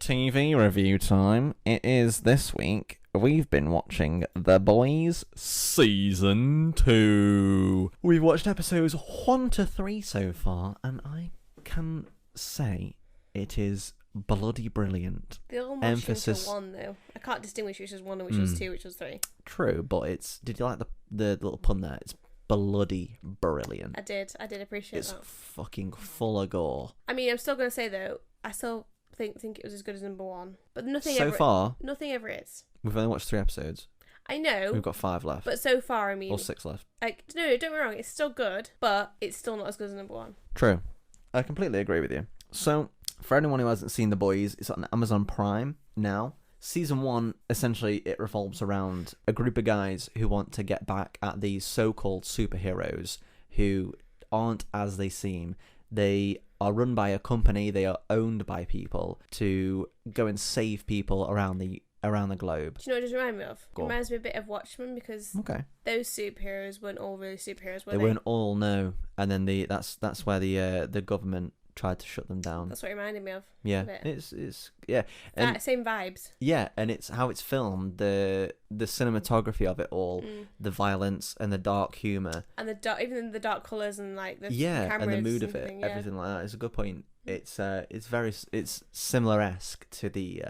TV review time. It is this week. We've been watching The Boys Season 2. We've watched episodes 1 to 3 so far, and I can say it is bloody brilliant. They all mush into one, though. I can't distinguish which was 1 and which was 2, which was 3. True, but did you like the little pun there? It's bloody brilliant. I did appreciate that. It's fucking full of gore. I mean, I'm still going to say, though, I still think it was as good as number 1. But nothing ever is. We've only watched 3 episodes. I know. We've got 5 left. But so far, I mean... Or 6 left. No, don't get me wrong. It's still good, but it's still not as good as number 1. True. I completely agree with you. So, for anyone who hasn't seen The Boys, it's on Amazon Prime now. Season 1, essentially, it revolves around a group of guys who want to get back at these so-called superheroes who aren't as they seem. They are run by a company. They are owned by people to go and save people around the globe. Do you know what it just reminded me of? It reminds me a bit of Watchmen, because those superheroes weren't all really superheroes, were they? They weren't all, no. And then that's where the government tried to shut them down. That's what it reminded me of. Yeah, it's and same vibes. Yeah, and it's how it's filmed, the cinematography of it all, the violence and the dark humor, and even the dark colors and the cameras and the mood of it, everything like that. It's a good point. It's similar-esque to the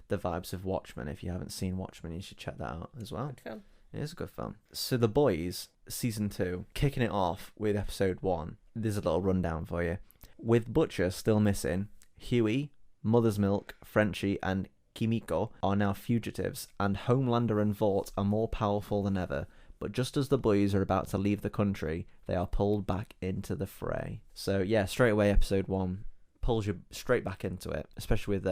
vibes of Watchmen. If you haven't seen Watchmen, you should check that out as well. Good film. It is a good film. So The Boys Season 2, kicking it off with episode 1. There's a little rundown for you. With Butcher still missing, Huey, Mother's Milk, Frenchie, and Kimiko are now fugitives, and Homelander and Vought are more powerful than ever. But just as the boys are about to leave the country, they are pulled back into the fray. So yeah, straight away episode 1 pulls you straight back into it, especially with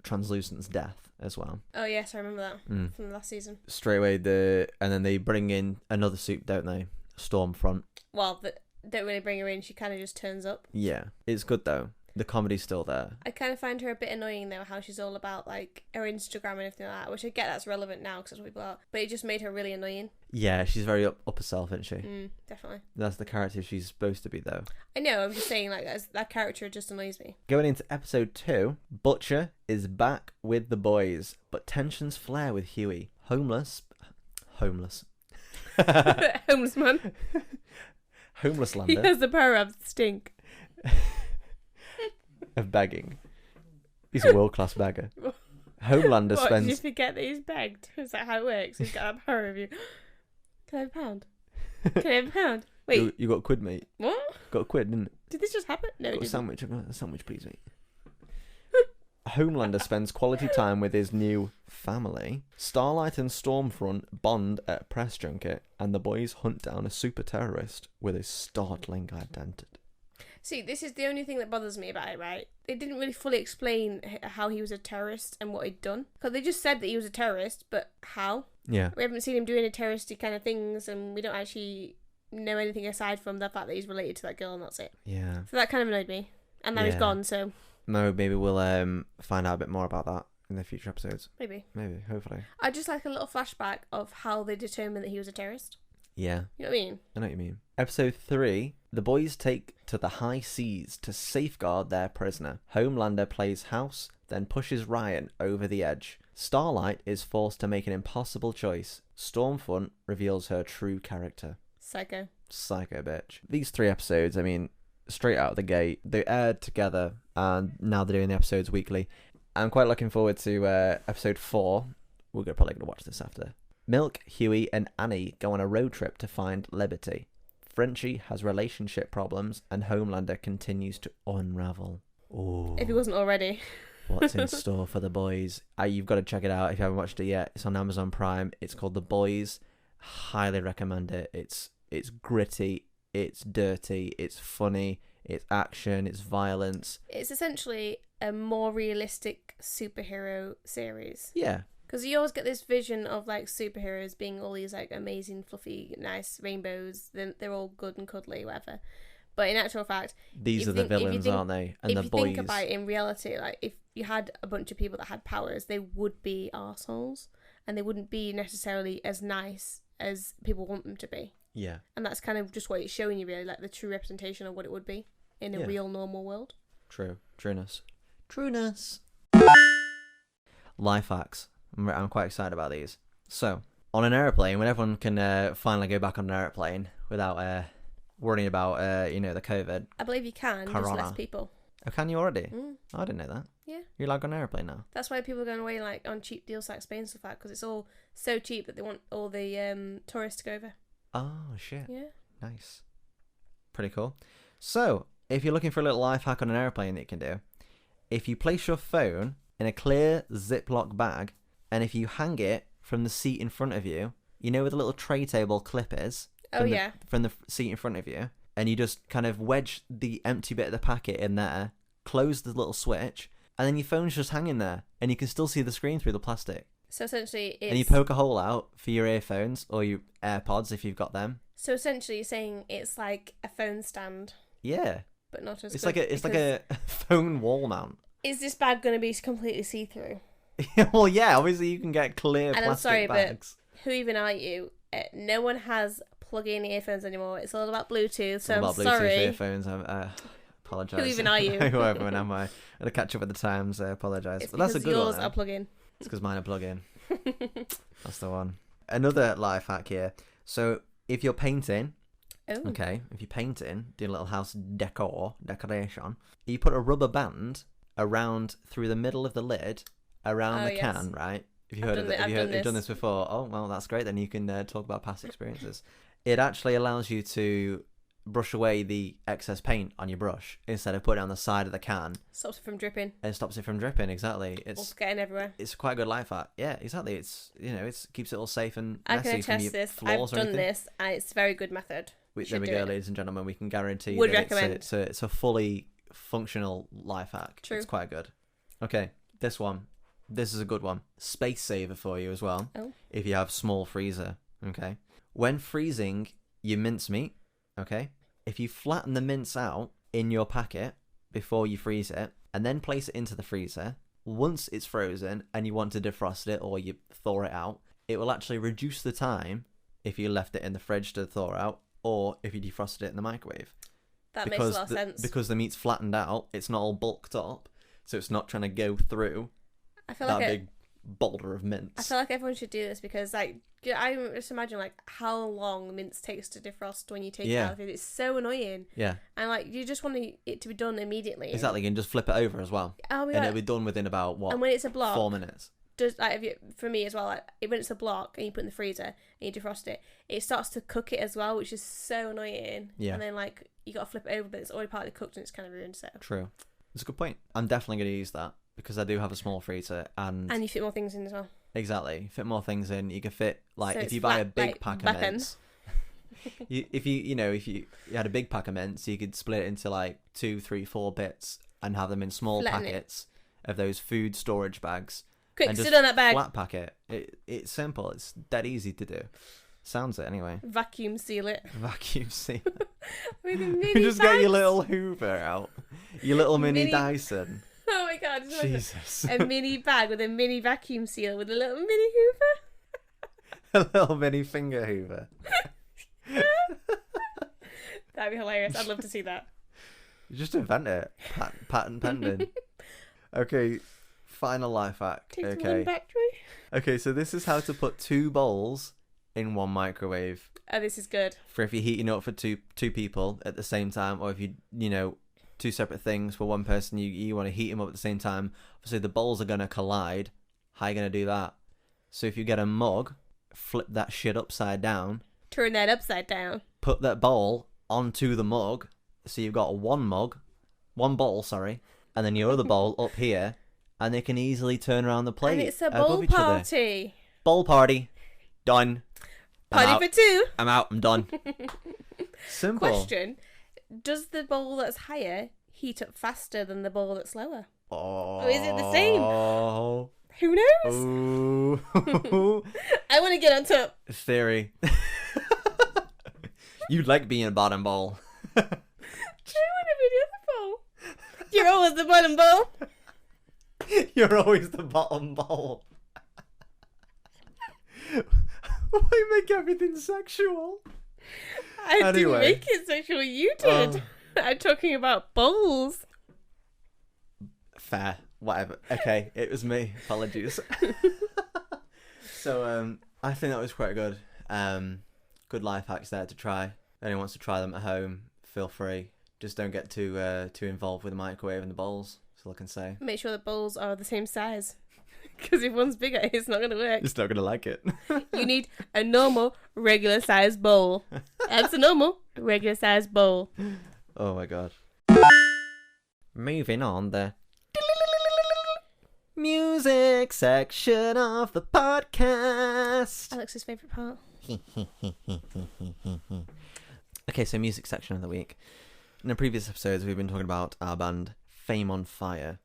Translucent's death as well. Oh yes, I remember that from the last season. Straight away, and then they bring in another soup, don't they? Stormfront. Well, don't really bring her in. She kind of just turns up. Yeah, it's good though. The comedy's still there. I kind of find her a bit annoying though, how she's all about her Instagram and everything like that, which I get that's relevant now because that's what people are, but it just made her really annoying. Yeah, she's very up herself, isn't she? Definitely. That's the character she's supposed to be though. I know, I'm just saying that character just annoys me. Going into episode 2, Butcher is back with the boys, but tensions flare with Huey. Homeless Homeless man. Homeless lander. He has the power of stink. Of begging. He's a world-class beggar. Homelander spends... Did you forget that he's begged? Is that how it works? He's got that power of you. Can I have a pound? Can I have a pound? Wait. You got a quid, mate. What? Got a quid, didn't it? Did this just happen? No, got a sandwich. I've got a sandwich, please, mate. Homelander spends quality time with his new family. Starlight and Stormfront bond at a press junket, and the boys hunt down a super terrorist with a startling identity. See, this is the only thing that bothers me about it, right? They didn't really fully explain how he was a terrorist and what he'd done. Because they just said that he was a terrorist, but how? Yeah. We haven't seen him doing any terroristy kind of things, and we don't actually know anything aside from the fact that he's related to that girl, and that's it. Yeah. So that kind of annoyed me. And now he's gone, so... No, maybe we'll find out a bit more about that in the future episodes. Maybe, Hopefully. I just like a little flashback of how they determined that he was a terrorist. Yeah. You know what I mean? I know what you mean. Episode 3, the boys take to the high seas to safeguard their prisoner. Homelander plays house, then pushes Ryan over the edge. Starlight is forced to make an impossible choice. Stormfront reveals her true character. Psycho bitch. These 3 episodes, I mean, straight out of the gate, they aired together, and now they're doing the episodes weekly. I'm quite looking forward to episode 4. We're probably going to watch this after. Milk, Huey, and Annie go on a road trip to find Liberty. Frenchie has relationship problems, and Homelander continues to unravel. Oh, if he wasn't already. What's in store for the boys? You've got to check it out if you haven't watched it yet. It's on Amazon Prime. It's called The Boys. Highly recommend it. It's gritty, it's dirty, it's funny, it's action, it's violence. It's essentially a more realistic superhero series. Yeah. Because you always get this vision of like superheroes being all these like amazing, fluffy, nice rainbows. They're all good and cuddly, whatever. But in actual fact, these are the villains, aren't they? And the boys. If you think about it in reality, like if you had a bunch of people that had powers, they would be arseholes, and they wouldn't be necessarily as nice as people want them to be. Yeah. And that's kind of just what it's showing you, really, like the true representation of what it would be in a real normal world. Trueness. Life hacks. I'm quite excited about these. So, on an airplane, when everyone can finally go back on an airplane without worrying about the COVID. I believe you can, Corona. just less people. Oh, can you already? Oh, I didn't know that. Yeah. You're allowed on an airplane now? That's why people are going away like on cheap deals like Spain and stuff like that, because it's all so cheap that they want all the tourists to go over. Oh, shit. Yeah. Nice. Pretty cool. So, if you're looking for a little life hack on an airplane that you can do, if you place your phone in a clear Ziploc bag, and if you hang it from the seat in front of you, you know where the little tray table clip is? From the seat in front of you, and you just kind of wedge the empty bit of the packet in there, close the little switch, and then your phone's just hanging there, and you can still see the screen through the plastic. So essentially it's... And you poke a hole out for your earphones, or your AirPods if you've got them. So essentially you're saying it's like a phone stand. Yeah. But not as it's good. It's like a phone wall mount. Is this bag going to be completely see-through? Well, yeah, obviously you can get clear and plastic I'm sorry, bags. But who even are you? No one has plug-in earphones anymore. It's all about Bluetooth, so I'm sorry. Bluetooth earphones, I apologise. Who even are you? Whoever am I? Got to catch up with the times, I apologise. It's but that's a good yours one. are plug-in. It's because mine are plug-in. That's the one. Another life hack here. So if you're painting, if you're painting, doing a little house decoration, you put a rubber band around through the middle of the lid around the can, right? Have you heard of it? Have you done this before? Oh, well, that's great. Then you can talk about past experiences. It actually allows you to brush away the excess paint on your brush instead of putting it on the side of the can. Stops it from dripping. It stops it from dripping, exactly. It's getting everywhere. It's quite a good life hack. Yeah, exactly. It's it keeps it all safe and I messy can from attest your this. floors I've or done anything. this, and it's a very good method. There we go, ladies and gentlemen. We can guarantee Would that recommend. it's a fully functional life hack. True. It's quite good. Okay, this one. This is a good one. Space saver for you as well. Oh. If you have small freezer. Okay. When freezing your mincemeat, okay, if you flatten the mince out in your packet before you freeze it, and then place it into the freezer, once it's frozen and you want to defrost it or you thaw it out, it will actually reduce the time if you left it in the fridge to thaw out or if you defrosted it in the microwave. That makes a lot of sense. Because the meat's flattened out, it's not all bulked up, so it's not trying to go through big boulder of mince. I feel like everyone should do this because, like, I just imagine like how long mince takes to defrost when you take it out of it. It's so annoying. Yeah. And like you just want it to be done immediately. Exactly, and just flip it over as well. Oh, and it'll be done within about And when it's a block, 4 minutes. Just like for me as well, like when it's a block and you put it in the freezer and you defrost it, it starts to cook it as well, which is so annoying. Yeah. And then like you got to flip it over, but it's already partly cooked and it's kind of ruined. So true. That's a good point. I'm definitely going to use that because I do have a small freezer and you fit more things in as well. Exactly, fit more things in. You can fit like so if you buy a big pack of mince. if you had a big pack of mince, you could split it into like 2, 3, 4 bits and have them in small packets of those food storage bags. Quick, sit on that bag. Flat packet. It's simple. It's dead easy to do. Sounds it anyway. Vacuum seal it. Vacuum seal it. With a mini You just get your little Hoover out. Your little mini Dyson. Oh my god. God, just imagine Jesus. a mini bag with a mini vacuum seal with a little mini Hoover. A little mini finger hoover. That'd be hilarious. I'd love to see that. You just invent it. Patent pending. Okay, final life hack. Takes Okay. one factory. Okay, so this is how to put 2 bowls in one microwave. Oh, this is good. For if you're heating up for two people at the same time, or if you know, 2 separate things for one person, you want to heat them up at the same time. Obviously, the bowls are going to collide. How are you going to do that? So if you get a mug, flip that shit upside down. Turn that upside down. Put that bowl onto the mug. So you've got one bowl, and then your other bowl up here, and they can easily turn around the plate. And it's a above bowl each other. party. Bowl party. Done. I'm Party out. for 2. I'm out. I'm done. Simple. Question. Does the bowl that's higher heat up faster than the bowl that's lower? Oh. Or is it the same? Oh. Who knows? Ooh. I want to get on top. Theory. You'd like being a bottom bowl. I want to be the other bowl. You're always the bottom bowl. You're always the bottom bowl. Why make everything sexual? I didn't Anyway. make it sexual. You did. I'm talking about bowls. Fair. Whatever. Okay, it was me. Apologies. So, I think that was quite good. Good life hacks there to try. If anyone wants to try them at home, feel free. Just don't get too involved with the microwave and the bowls. That's all I can say. Make sure the bowls are the same size. Because if one's bigger, it's not going to work. Just not gonna like it. You need a normal, regular sized bowl. That's a normal, regular sized bowl. Oh my god. Moving on, the music section of the podcast. Alex's favourite part. Okay, so music section of the week. In the previous episodes, we've been talking about our band Fame on Fire,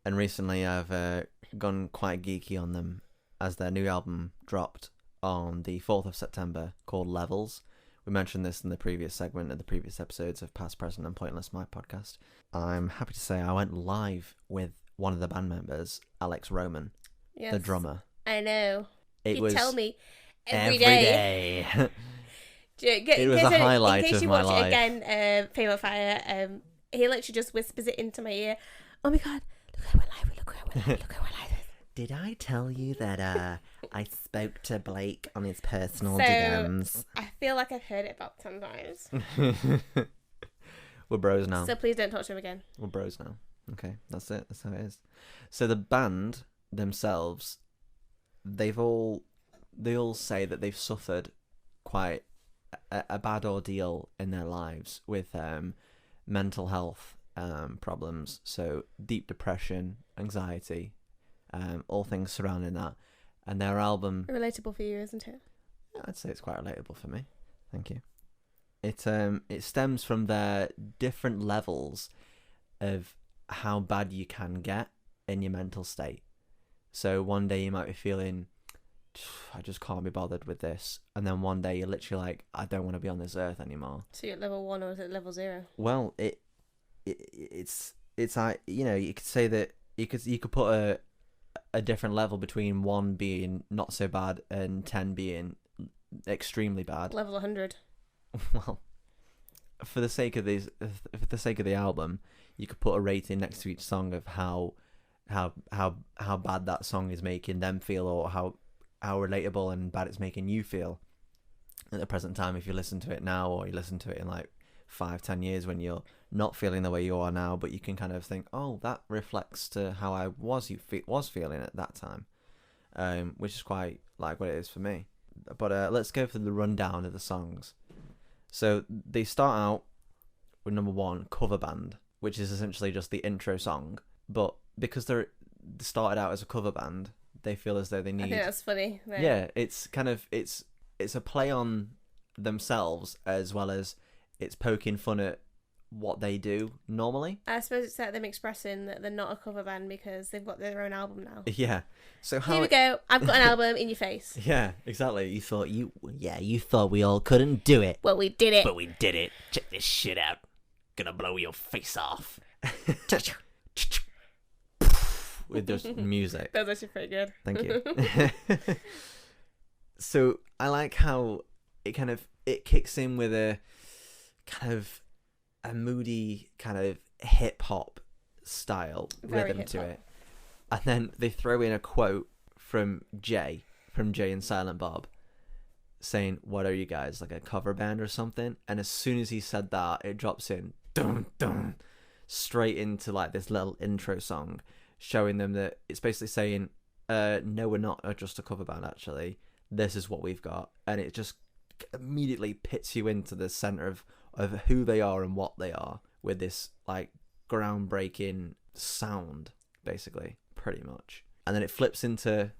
and recently I've gone quite geeky on them as their new album dropped on the 4th of September called Levels. We mentioned this in the previous segment of the previous episodes of Past, Present and Pointless, my podcast. I'm happy to say I went live with one of the band members, Alex Roman, Yes. the drummer. I know. It He'd was tell me every day. It was a highlight in case of you my watch life. it again, Fame on Fire, he literally just whispers it into my ear. Oh my god, look how we're live, look how we're live, look how we're live. Did I tell you that I spoke to Blake on his personal So- DMs? I feel like I've heard it about 10 times. We're bros now. So please don't talk to him again. We're bros now. Okay, that's it. That's how it is. So the band themselves, they all say that they've suffered quite a bad ordeal in their lives with mental health problems. So deep depression, anxiety, all things surrounding that. And their album, Relatable for you, isn't it? I'd say it's quite relatable for me. Thank you. It stems from their different levels of how bad you can get in your mental state. So one day you might be feeling, I just can't be bothered with this, and then one day you're literally like, I don't want to be on this earth anymore. So you're at level 1 or is it level 0? Well, it's like, you know, you could say that you could put a different level between 1 being not so bad and 10 being extremely bad. Level 100. Well, for the sake of the album, you could put a rating next to each song of how bad that song is making them feel, or how relatable and bad it's making you feel at the present time. If you listen to it now, or you listen to it in like 5-10 years when you're not feeling the way you are now, but you can kind of think, oh, that reflects to how I was feeling at that time, which is quite like what it is for me. But let's go through the rundown of the songs. So they start out with number 1, Cover Band, which is essentially just the intro song. But because they started out as a cover band, they feel as though they need... I think that's funny. Right? Yeah, it's kind of... It's a play on themselves, as well as it's poking fun at what they do normally. I suppose it's like them expressing that they're not a cover band because they've got their own album now. Yeah. So how... Here we go. I've got an album in your face. Yeah, exactly. You thought we all couldn't do it. Well, we did it. But we did it. Check this shit out. Gonna blow your face off. with just music. That was actually pretty good. Thank you. So I like how it kicks in with a kind of a moody kind of hip hop style Very rhythm to hip-hop. it, and then they throw in a quote from Jay and Silent Bob, saying, "What are you guys, like a cover band or something?" And as soon as he said that, it drops in dun dun straight into like this little intro song, showing them that it's basically saying, "No, we're not just a cover band. Actually, this is what we've got," and it just immediately pits you into the center of who they are and what they are with this like groundbreaking sound, basically, pretty much. And then it flips into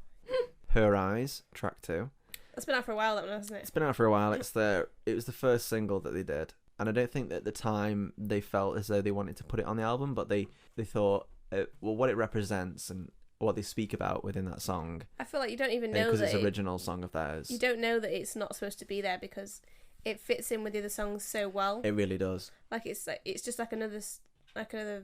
Her Eyes, track 2. It's been out for a while, that one, hasn't it? It's been out for a while. It was the first single that they did, and I don't think that at the time they felt as though they wanted to put it on the album, but they thought, well, what it represents and what they speak about within that song. I feel like you don't even know because that it's an original song of theirs. You don't know that it's not supposed to be there because it fits in with the other songs so well. It really does. Like it's just like another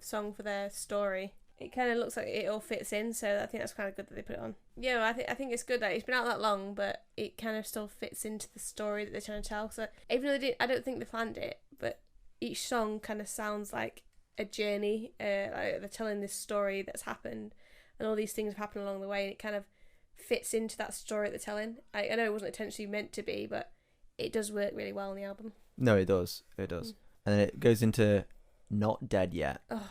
song for their story. It kind of looks like it all fits in, so I think that's kind of good that they put it on. Yeah, I think it's good that it's been out that long, but it kind of still fits into the story that they're trying to tell. So even though I don't think they planned it, but each song kind of sounds like a journey. Like they're telling this story that's happened, and all these things have happened along the way, and it kind of fits into that story that they're telling. I know it wasn't intentionally meant to be, but it does work really well on the album. No, it does. It does. And then it goes into Not Dead Yet. Oh.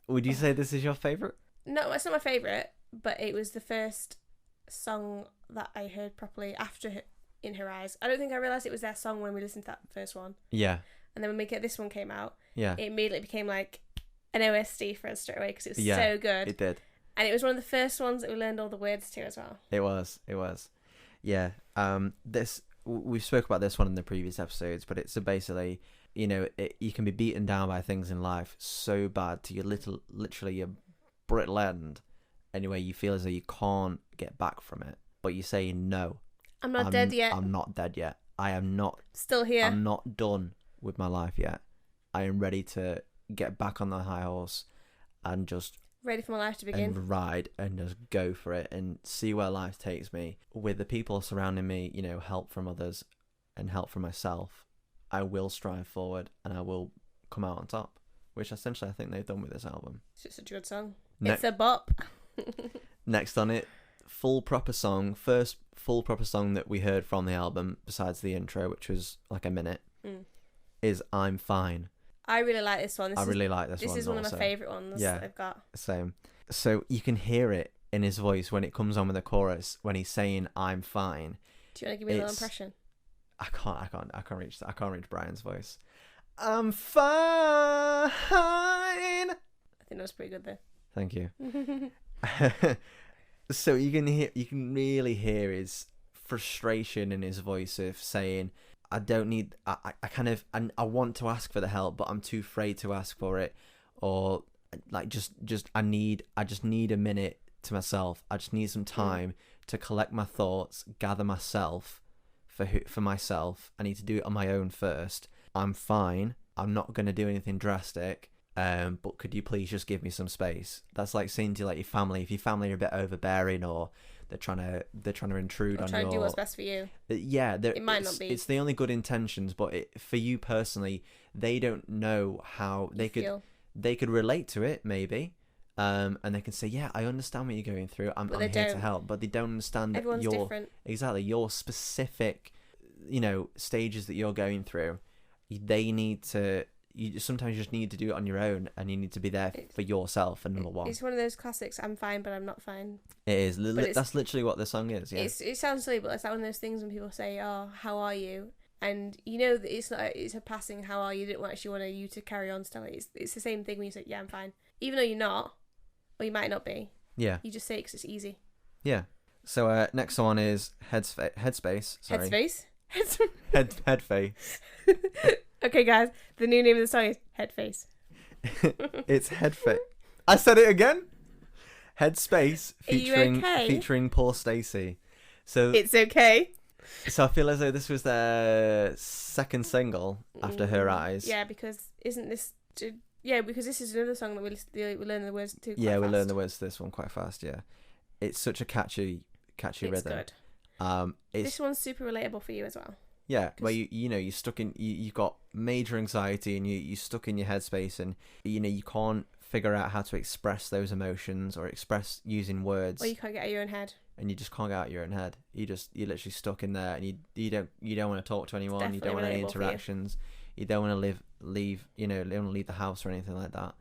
Would you say this is your favourite? No, it's not my favourite, but it was the first song that I heard properly after In Her Eyes. I don't think I realised it was their song when we listened to that first one. Yeah. And then when this one came out, Yeah. it immediately became like an OST for us straight away because it was Yeah, so good. It did. And it was one of the first ones that we learned all the words to as well. It was. Yeah. We spoke about this one in the previous episodes, but it's basically, you can be beaten down by things in life so bad to your literally your brittle end, anyway, you feel as though you can't get back from it. But you say, no, I'm not dead yet. I'm not dead yet. I am not Still here. I'm not done with my life yet. I am ready to get back on the high horse and just ready for my life to begin. And ride and just go for it and see where life takes me. With the people surrounding me, help from others and help from myself, I will strive forward and I will come out on top, which essentially I think they've done with this album. It's just such a good song. It's a bop. Next on it, first full proper song that we heard from the album, besides the intro, which was like a minute, is I'm Fine. I really like this one. I really like this one. This is one of my favourite ones that I've got. Same. So you can hear it in his voice when it comes on with the chorus, when he's saying I'm fine. Do you want to give me a little impression? I can't reach Brian's voice. I'm fine. I think that was pretty good though. Thank you. So you can really hear his frustration in his voice of saying, I don't need, I want to ask for the help, but I'm too afraid to ask for it. Or like, I just need a minute to myself. I just need some time to collect my thoughts, gather myself for myself. I need to do it on my own first. I'm fine. I'm not going to do anything drastic. But could you please just give me some space? That's like saying to like your family, if your family are a bit overbearing or they're trying to intrude on you. Trying to do what's best for you. Yeah, it might not be. It's the only good intentions, but for you personally, they don't know how they could relate to it maybe, and they can say, yeah, I understand what you're going through. I'm here to help, but they don't understand that everyone's different. Exactly, your specific, stages that you're going through. They need to. You sometimes just need to do it on your own, and you need to be there for yourself. And number one, it's one of those classics. I'm fine, but I'm not fine. It is. That's literally what the song is. Yeah. It sounds silly, but it's like one of those things when people say, "Oh, how are you?" And that it's not. It's a passing. How are you? They don't actually want you to carry on. Still, it's the same thing when you say, "Yeah, I'm fine," even though you're not, or you might not be. Yeah. You just say it because it's easy. Yeah. So next one is Headspace. Sorry. Headspace. Headface. Okay, guys, the new name of the song is Headface. It's Headface. I said it again. Headspace featuring Paul Stacey. So it's okay. So I feel as though this was their second single after Her Eyes. Yeah, because isn't this Yeah, because this is another song that we learn the words to. Yeah, quite we fast. learn the words to this one quite fast. Yeah, it's such a catchy It's rhythm. good. It's This one's super relatable for you as well. yeah, where you're stuck in you've got major anxiety and you're stuck in your headspace and you can't figure out how to express those emotions or express using words, Or you can't get out of your own head. and you just can't get out of your own head. You're literally stuck in there, and you don't want to talk to anyone. You don't want any definitely relatable for you. interactions. You don't want to leave the house or anything like that.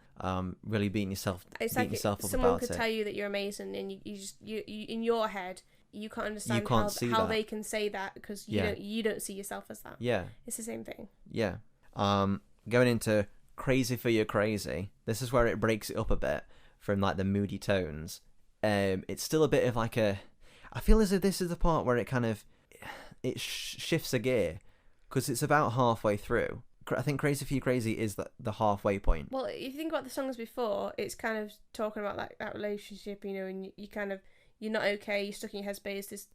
Really beating yourself It's beating like yourself up someone about could it. tell you that you're amazing, and you in your head you can't understand can't see how that. they can say that because you don't see yourself as that. Yeah, It's the same thing. yeah. Going into Crazy for Your Crazy, this is where it breaks it up a bit from like the moody tones. It's still a bit of like I feel as if this is the part where it shifts a gear, because it's about halfway through. I think Crazy for You Crazy is the halfway point. Well, if you think about the songs before, it's kind of talking about that relationship, and you're not okay, you're stuck in your headspace,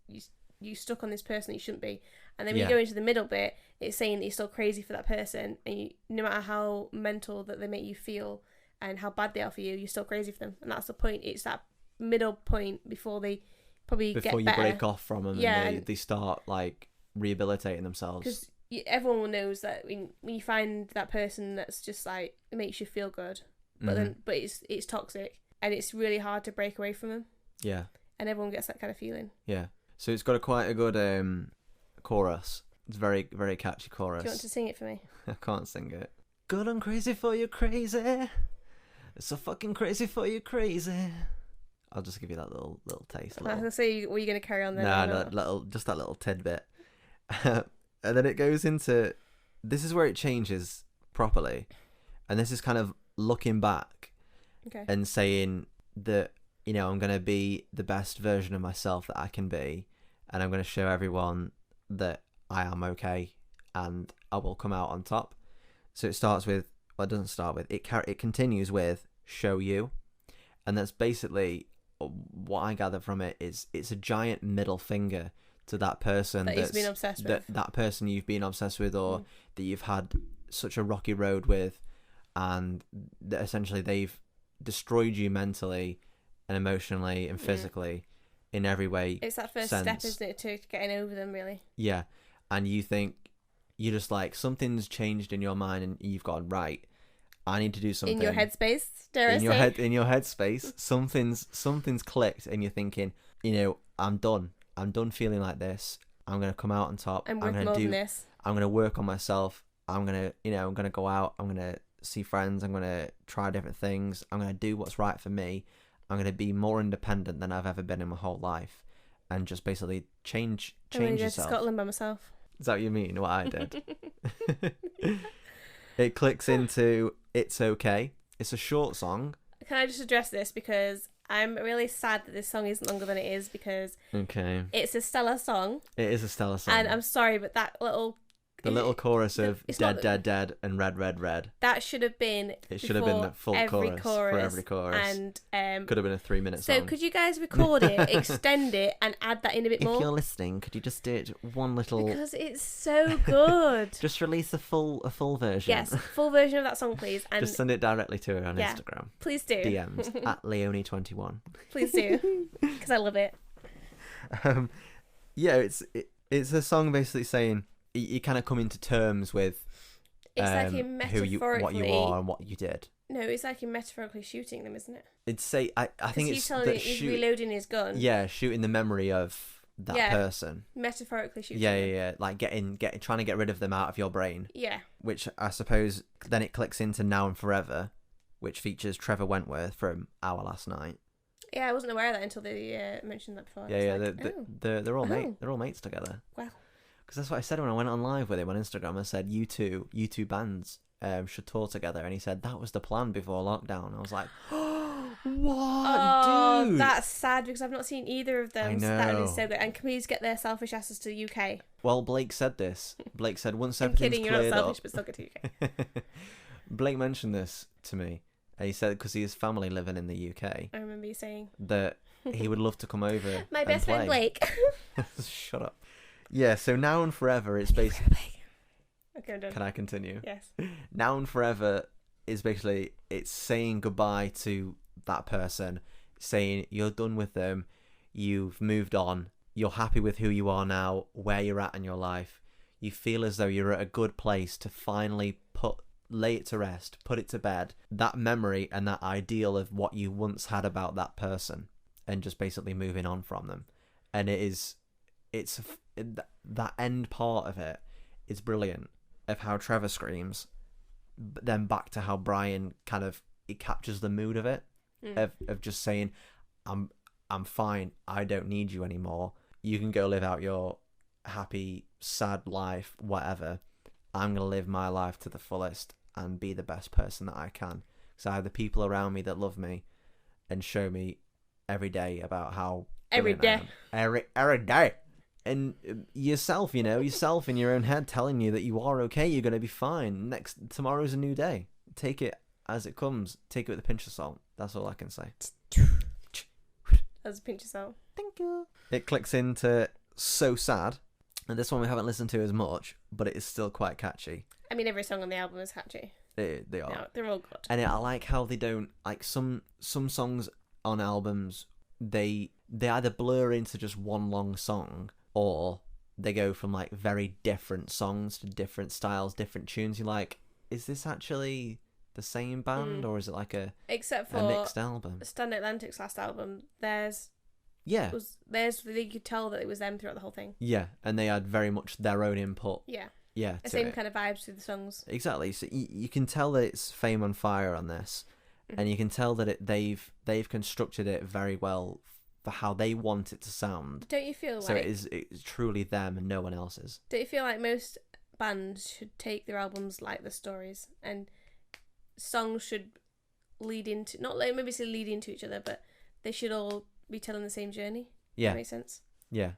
you're stuck on this person that you shouldn't be. And then when you go into the middle bit, it's saying that you're still crazy for that person, and no matter how mental that they make you feel and how bad they are for you, you're still crazy for them. And that's the point. It's that middle point before they probably Before get you better. break off from them, Yeah, and and- they start like rehabilitating themselves. Because everyone knows that when you find that person that's just like, it makes you feel good, but Mm-hmm. but it's toxic, and it's really hard to break away from them, Yeah, and everyone gets that kind of feeling. yeah. So it's got quite a good chorus. It's very, very catchy chorus. Do you want to sing it for me? I can't sing it. Good and crazy for you, crazy. It's so fucking crazy for you, crazy. I'll just give you that little taste. I was gonna say, were you gonna carry on then? Nah, or no, not? just that little tidbit. And then it goes into, this is where it changes properly, and this is kind of looking back Okay. and saying that I'm gonna be the best version of myself that I can be, and I'm gonna show everyone that I am okay, and I will come out on top. So it starts with, well, it doesn't start with, it continues with show you, and that's basically what I gather from it is it's a giant middle finger to that person That you've been obsessed with. that person you've been obsessed with, or that you've had such a rocky road with, and that essentially they've destroyed you mentally and emotionally and physically in every way. It's that first sense. step, isn't it, to getting over them, really? Yeah, and you think, you're just like, something's changed in your mind, and you've gone, right, I need to do something. In your headspace, dare I in your say? head, in your headspace, something's clicked, and you're thinking, I'm done feeling like this. I'm gonna come out on top. I'm worth more than this. I'm gonna work on myself. I'm gonna go out. I'm gonna see friends. I'm gonna try different things. I'm gonna do what's right for me. I'm gonna be more independent than I've ever been in my whole life, and just basically change I'm gonna go to yourself. Scotland by myself. Is that what you mean? What I did? It clicks into It's Okay. It's a short song. Can I just address this, because I'm really sad that this song isn't longer than it is, because Okay. it's a stellar song, It is a stellar song. and I'm sorry, but that little chorus of it's dead, not- dead, dead, and red, red, red. that should have been It should have been before the full every chorus, chorus for every chorus. And Could have been a 3-minute so song. could you guys record it, extend it, and add that in a bit If more? you're listening, could you just do it one little? Because it's so good. Just release a full version. Yes, full version of that song, please, and Just send it directly to her on Yeah. Instagram. please do. DMs at Leyonie21. Please do, because I love it. Yeah, it's a song basically saying you kind of come into terms with It's like who him what metaphorically. you are and what you did. No, it's like him metaphorically shooting them, isn't it? It's say I think he's it's telling that you he's shoot. reloading his gun. Yeah, shooting the memory of that Yeah. person. Metaphorically shooting. Yeah, them. yeah, yeah. Like trying to get rid of them out of your brain. Yeah. Which I suppose then it clicks into Now and Forever, which features Trevor Wentworth from Our Last Night. Yeah, I wasn't aware of that until they mentioned that before. Yeah, I yeah. was like, oh, They're all Oh. they're all mates together. wow. Because that's what I said when I went on live with him on Instagram. I said, you two bands should tour together. And he said, that was the plan before lockdown. I was like, what, Oh, dude? that's sad, because I've not seen either of them. I So that know. is so good. And can we just get their selfish asses to the UK? Well, Blake said this. Blake said, once I'm everything's kidding, you're not cleared selfish, up... but still get to the UK. Blake mentioned this to me. And he said, because he has family living in the UK, I remember you saying. that he would love to come over My and best friend play. Blake. Shut up. Yeah, so Now and Forever, it's basically... Okay, I'm done. Can I continue? Yes. Now and Forever is basically it's saying goodbye to that person, saying you're done with them, you've moved on, you're happy with who you are now, where you're at in your life. You feel as though you're at a good place to finally lay it to rest, put it to bed, that memory and that ideal of what you once had about that person, and just basically moving on from them. And that end part of it is brilliant, of how Trevor screams, but then back to how Brian it captures the mood of it, of just saying, I'm fine, I don't need you anymore, you can go live out your happy, sad life, whatever. I'm going to live my life to the fullest and be the best person that I can. So I have the people around me that love me and show me every day about how... Every day. Every day. And yourself in your own head telling you that you are okay, you're going to be fine. Tomorrow's a new day. Take it as it comes. Take it with a pinch of salt. That's all I can say. As a pinch of salt. Thank you. It clicks into So Sad. And this one we haven't listened to as much, but it is still quite catchy. I mean, every song on the album is catchy. They are. No, they're all good. And I like how they don't... Like, some songs on albums, they either blur into just one long song, or they go from, like, very different songs to different styles, different tunes. You're like, is this actually the same band, or is it like a mixed album? Stand Atlantic's last album, Yeah. You could tell that it was them throughout the whole thing. Yeah, and they had very much their own input. Yeah. Yeah. The same kind of vibes through the songs. Exactly. So you can tell that it's Fame on Fire on this, and you can tell that they've constructed it very well for how they want it to sound. Don't you feel so like... So it's truly them and no one else's. Don't you feel like most bands should take their albums like the stories, and songs should lead into... Not like maybe say lead into each other, but they should all... be telling the same journey. Yeah. That makes sense. Yeah.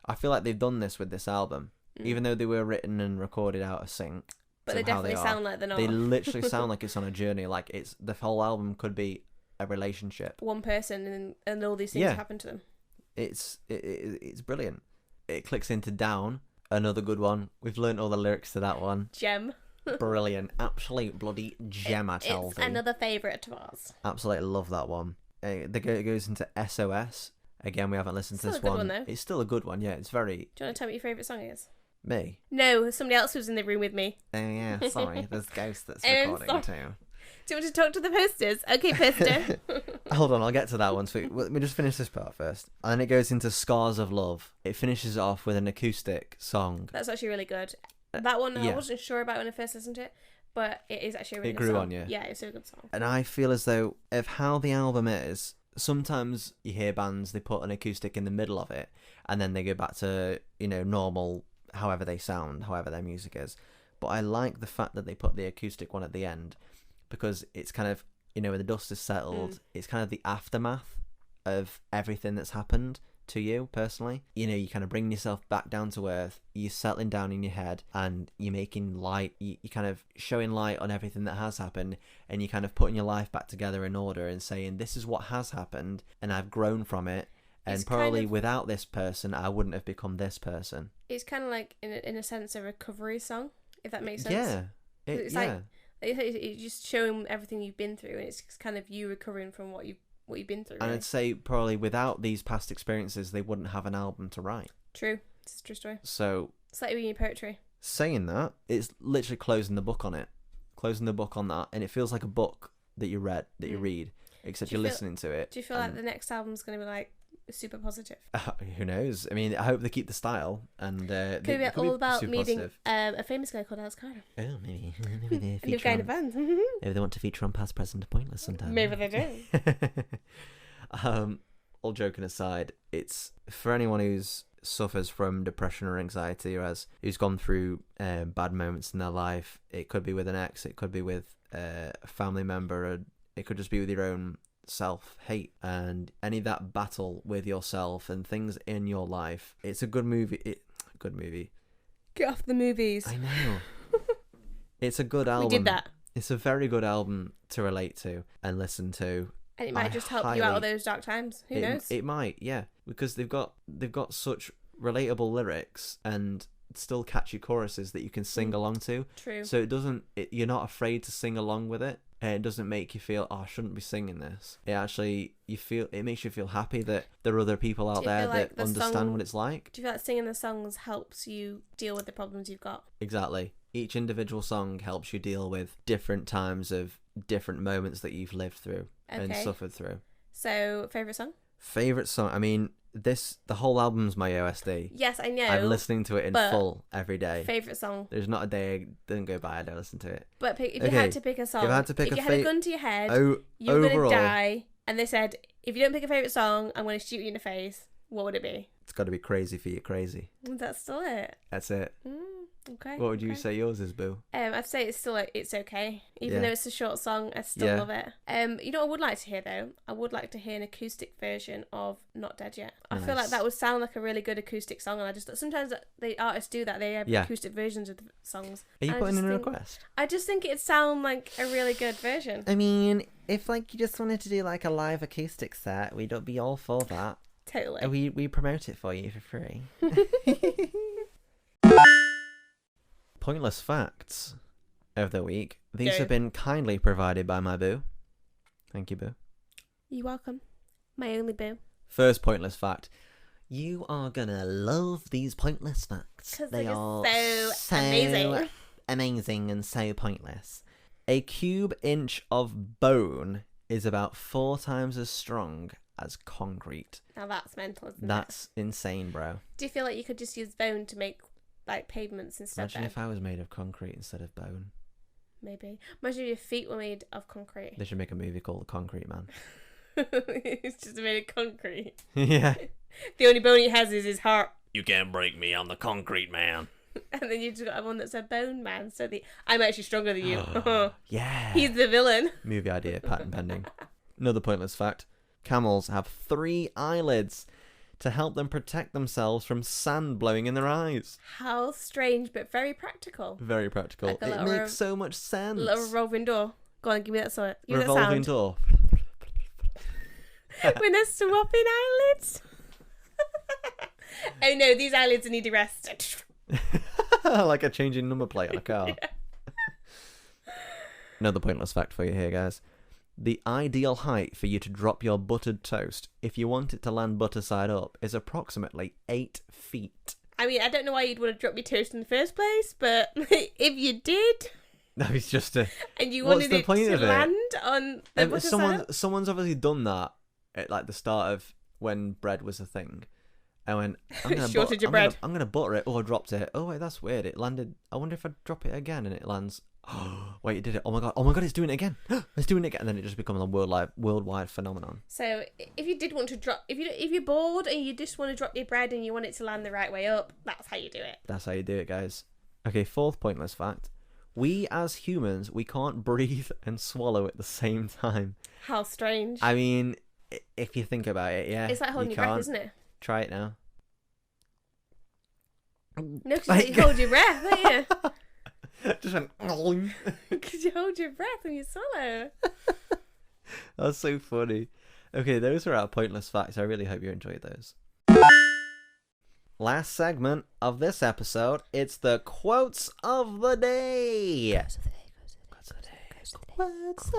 I feel like they've done this with this album. Even though they were written and recorded out of sync. But they definitely sound like they're not. They literally sound like it's on a journey. Like the whole album could be a relationship. One person and all these things happen to them. It's brilliant. It clicks into Down, another good one. We've learnt all the lyrics to that one. Gem. Brilliant. Absolute bloody gem, I tell It's thee. another favourite of ours. Absolutely love that one. It goes into SOS. Again, we haven't listened to this one. Still a good one, though. It's still a good one, yeah. It's very... Do you want to tell me what your favourite song is? Me? No, somebody else who's in the room with me. Oh, yeah, sorry. There's Ghost that's recording too. Do you want to talk to the posters? Okay, poster. Hold on, I'll get to that one. So let me just finish this part first. And then it goes into Scars of Love. It finishes off with an acoustic song. That's actually really good. That one I wasn't sure about when I first listened to it, but it is actually a really good song. It grew on you. Yeah, it's a good song. And I feel as though of how the album is, sometimes you hear bands, they put an acoustic in the middle of it, and then they go back to, normal, however they sound, however their music is. But I like the fact that they put the acoustic one at the end, because it's kind of, when the dust is settled, it's kind of the aftermath of everything that's happened to you personally. You kind of bring yourself back down to earth, you're settling down in your head, and you're making light, you're kind of showing light on everything that has happened, and you're kind of putting your life back together in order and saying, this is what has happened, and I've grown from it, and it's probably kind of, without this person, I wouldn't have become this person. It's kind of like, in a sense, a recovery song, if that makes sense. Yeah. It's like, it's just showing everything you've been through, and it's kind of you recovering from what you've been through. And I'd say probably without these past experiences, they wouldn't have an album to write. True. It's a true story. So... It's like reading poetry. Saying that, it's literally closing the book on it. Closing the book on that, and it feels like a book that you read, except you're listening to it. Do you feel like the next album's going to be like super positive? Who knows? I mean, I hope they keep the style, and could be all about meeting a famous guy called Alex Carter. Oh, maybe they feature kind of band. Maybe they want to feature on Past, Present, and Pointless sometime. Maybe they do. All joking aside, it's for anyone who's suffers from depression or anxiety, or who's gone through bad moments in their life. It could be with an ex, it could be with a family member, or it could just be with your own self-hate, and any of that battle with yourself and things in your life. It's a good movie. Get off the movies. I know. It's a good album. We did that. It's a very good album to relate to and listen to. And it might just help you out of those dark times. Who knows? It might, yeah, because they've got such relatable lyrics, and still catchy choruses that you can sing along to. True. So you're not afraid to sing along with it. It doesn't make you feel, oh, I shouldn't be singing this. It makes you feel happy that there are other people out there that understand what it's like. Do you feel like singing the songs helps you deal with the problems you've got? Exactly. Each individual song helps you deal with different times of different moments that you've lived through and suffered through. So, favourite song? Favourite song? I mean, the whole album's my OSD. Yes, I know. I'm listening to it in full every day. Favourite song? There's not a day I don't go by I don't listen to it. But if you had to pick a song, if you had a gun to your head, you were going to die, and they said, if you don't pick a favourite song, I'm going to shoot you in the face, what would it be? It's got to be Crazy for You Crazy. That's still it. That's it. Okay. What would you say yours is, Boo? I'd say it's still it's okay. Even though it's a short song, I still love it. You know what I would like to hear though? I would like to hear an acoustic version of Not Dead Yet. I feel like that would sound like a really good acoustic song, and sometimes the artists do that. They have acoustic versions of the songs. Are you putting in a request? I just think it'd sound like a really good version. I mean, if you just wanted to do like a live acoustic set, we'd be all for that. Totally. We promote it for you for free. Pointless facts of the week. These have been kindly provided by my boo. Thank you, Boo. You're welcome. My only boo. First pointless fact. You are gonna love these pointless facts. Because they are so amazing. Amazing and so pointless. A cube inch of bone is about 4 times as strong as concrete. Now that's mental, isn't it? That's insane, bro. Do you feel like you could just use bone to make like pavements instead? Imagine if I was made of concrete instead of bone. Maybe. Imagine if your feet were made of concrete. They should make a movie called The Concrete Man. It's just made of concrete. Yeah. The only bone he has is his heart. You can't break me, I'm the concrete man. And then you've just got one that's a bone man. So I'm actually stronger than you. Yeah. He's the villain. Movie idea, patent pending. Another pointless fact. Camels have 3 eyelids to help them protect themselves from sand blowing in their eyes. How strange, but very practical. Very practical. Like it makes so much sense. A little revolving door. Go on, give me that sound. Revolving door. When they're swapping eyelids. Oh no, these eyelids need to rest. Like a changing number plate on a car. Yeah. Another pointless fact for you here, guys. The ideal height for you to drop your buttered toast, if you want it to land butter side up, is approximately 8 feet. I mean, I don't know why you'd want to drop your toast in the first place, but if you did... That was just a... And you wanted it to land on the butter side up? Someone's obviously done that at like the start of when bread was a thing. I went, I'm going to butter it. Oh, I dropped it. Oh, wait, that's weird. It landed. I wonder if I drop it again and it lands. Oh, wait, it did it. Oh my god, it's doing it again. It's doing it again. And then it just becomes a worldwide phenomenon. So if you did want to drop, if you're bored and you just want to drop your bread and you want it to land the right way up, that's how you do it. That's how you do it, guys. Okay, 4th pointless fact. We as humans, we can't breathe and swallow at the same time. How strange. I mean, if you think about it, yeah. It's like holding your breath, isn't it? Try it now. No, because you hold your breath, don't you? Just went... Because you hold your breath when you swallow. That's so funny. Okay, those are our pointless facts. I really hope you enjoyed those. Last segment of this episode, it's the quotes of the day. Quotes of the day. Quotes of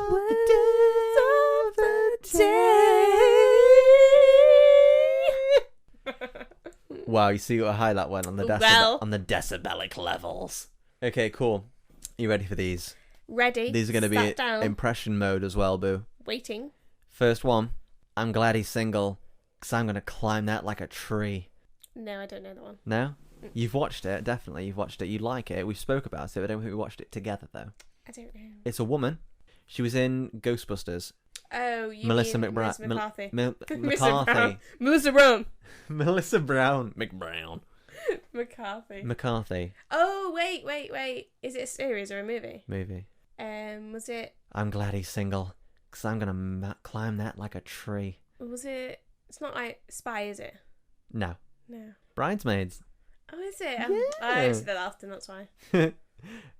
the day. Wow, you see how high that went on the decibelic levels. Okay, cool. You ready for these? Ready. These are going to be impression mode as well, Boo. Waiting. First one. I'm glad he's single, because I'm going to climb that like a tree. No, I don't know that one. No? You've watched it, definitely. You've watched it. You like it. We spoke about it, but I don't think we watched it together, though. I don't know. It's a woman. She was in Ghostbusters. Oh, you Melissa mean McCarthy. McCarthy. Melissa Brown. Melissa Brown. McBrown. McCarthy. Oh, wait. Is it a series or a movie? Movie. Was it... I'm glad he's single, because I'm going to climb that like a tree. Was it... It's not like Spy, is it? No. No. Bridesmaids. Oh, is it? Yeah. I said that often, that's why.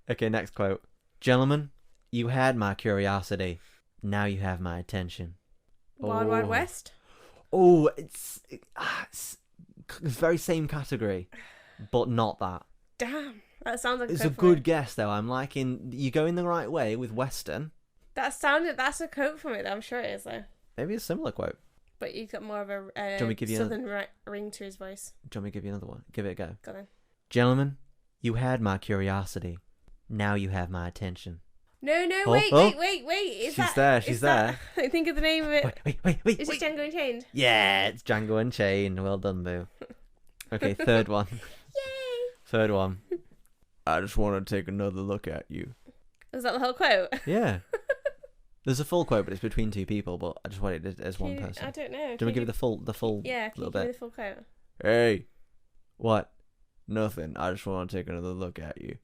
Okay, next quote. Gentlemen, you had my curiosity. Now you have my attention. Wild Wild West? Oh, it's very same category, but not that. Damn, that sounds like It's a a quote good guess, though. I'm liking... You go in the right way with Western. That's a quote from it, though. I'm sure it is, though. Maybe a similar quote. But he's got more of a me to give you southern ring to his voice. Do you want me to give you another one? Give it a go. Go then. Gentlemen, you had my curiosity. Now you have my attention. No, Oh, wait. Is She's there. I think of the name of it. Wait. Is it Django Unchained? Yeah, it's Django Unchained. Well done, Boo. Okay, third one. Yay! Third one. I just want to take another look at you. Was that the whole quote? Yeah. There's a full quote, but it's between two people, but I just wanted it as one person. I don't know. Do you want me to give you the full Yeah, can you little give me bit? the full quote? Hey, what? Nothing. I just want to take another look at you.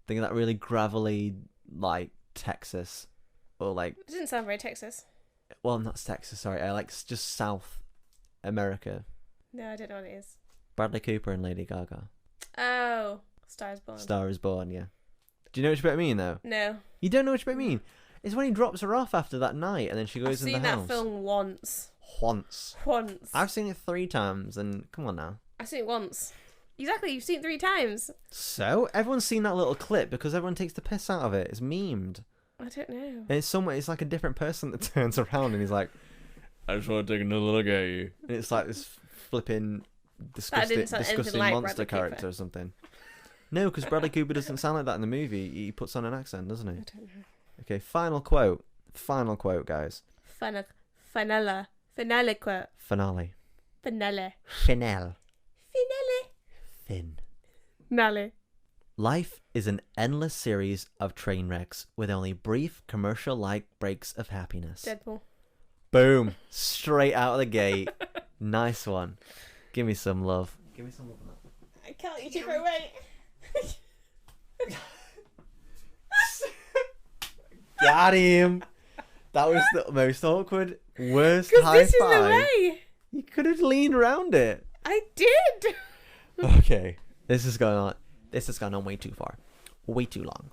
Think of that really gravelly, like, Texas. Or, like... It doesn't sound very Texas. Well, not Texas, sorry. Like, just South America. No, I don't know what it is. Bradley Cooper and Lady Gaga. Oh, Star is Born. Star is Born, yeah. Do you know which bit I mean, though? No. You don't know which bit I mean? It's when he drops her off after that night, and then she I've goes in the seen house. that film once. Once. I've seen it 3 times, and come on now. I've seen it once. Exactly, you've seen it 3 times. So everyone's seen that little clip because everyone takes the piss out of it. It's memed. I don't know. And it's like a different person that turns around and he's like, I just want to take another look at you. And it's like this flipping disgusting sound anything like monster Bradley character Cooper. or something. No, because Bradley Cooper doesn't sound like that in the movie. He puts on an accent, doesn't I he? don't know. Okay, final quote. Final quote, guys. Finale quote. Finale. Finale. Finale. Fin. Finale. Life is an endless series of train wrecks with only brief commercial-like breaks of happiness. Deadpool. Boom. Straight out of the gate. Nice one. Give me some love. Give me some love on that. I can't, you took it away. Got him. That was the most awkward, worst Because high this is the five. way. You could have leaned around it. I did. Okay. This has gone on way too far. Way too long.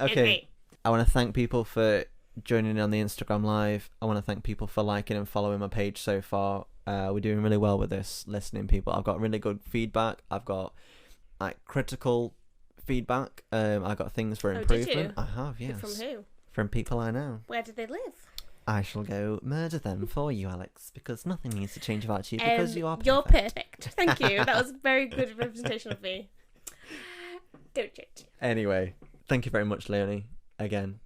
Okay. I want to thank people for joining in on the Instagram Live. I want to thank people for liking and following my page so far. We're doing really well with this, listening people. I've got really good feedback. I've got like critical feedback. I've got things for improvement. Did you? I have, yes. From who? From people I know. Where did they live? I shall go murder them for you, Alex, because nothing needs to change about you because you are perfect. You're perfect. Thank you. That was a very good representation of me. Don't judge. Anyway, thank you very much, Leyonie. Again,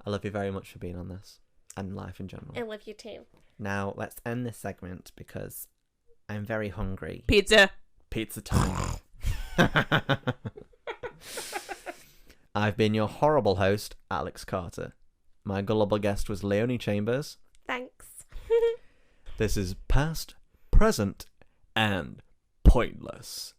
I love you very much for being on this and life in general. I love you too. Now, let's end this segment because I'm very hungry. Pizza. Pizza time. I've been your horrible host, Alex Carter. My gullible guest was Leyonie Chambers. Thanks. This is past, present, and pointless.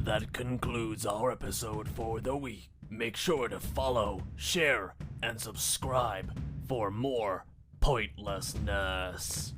That concludes our episode for the week. Make sure to follow, share, and subscribe for more pointlessness.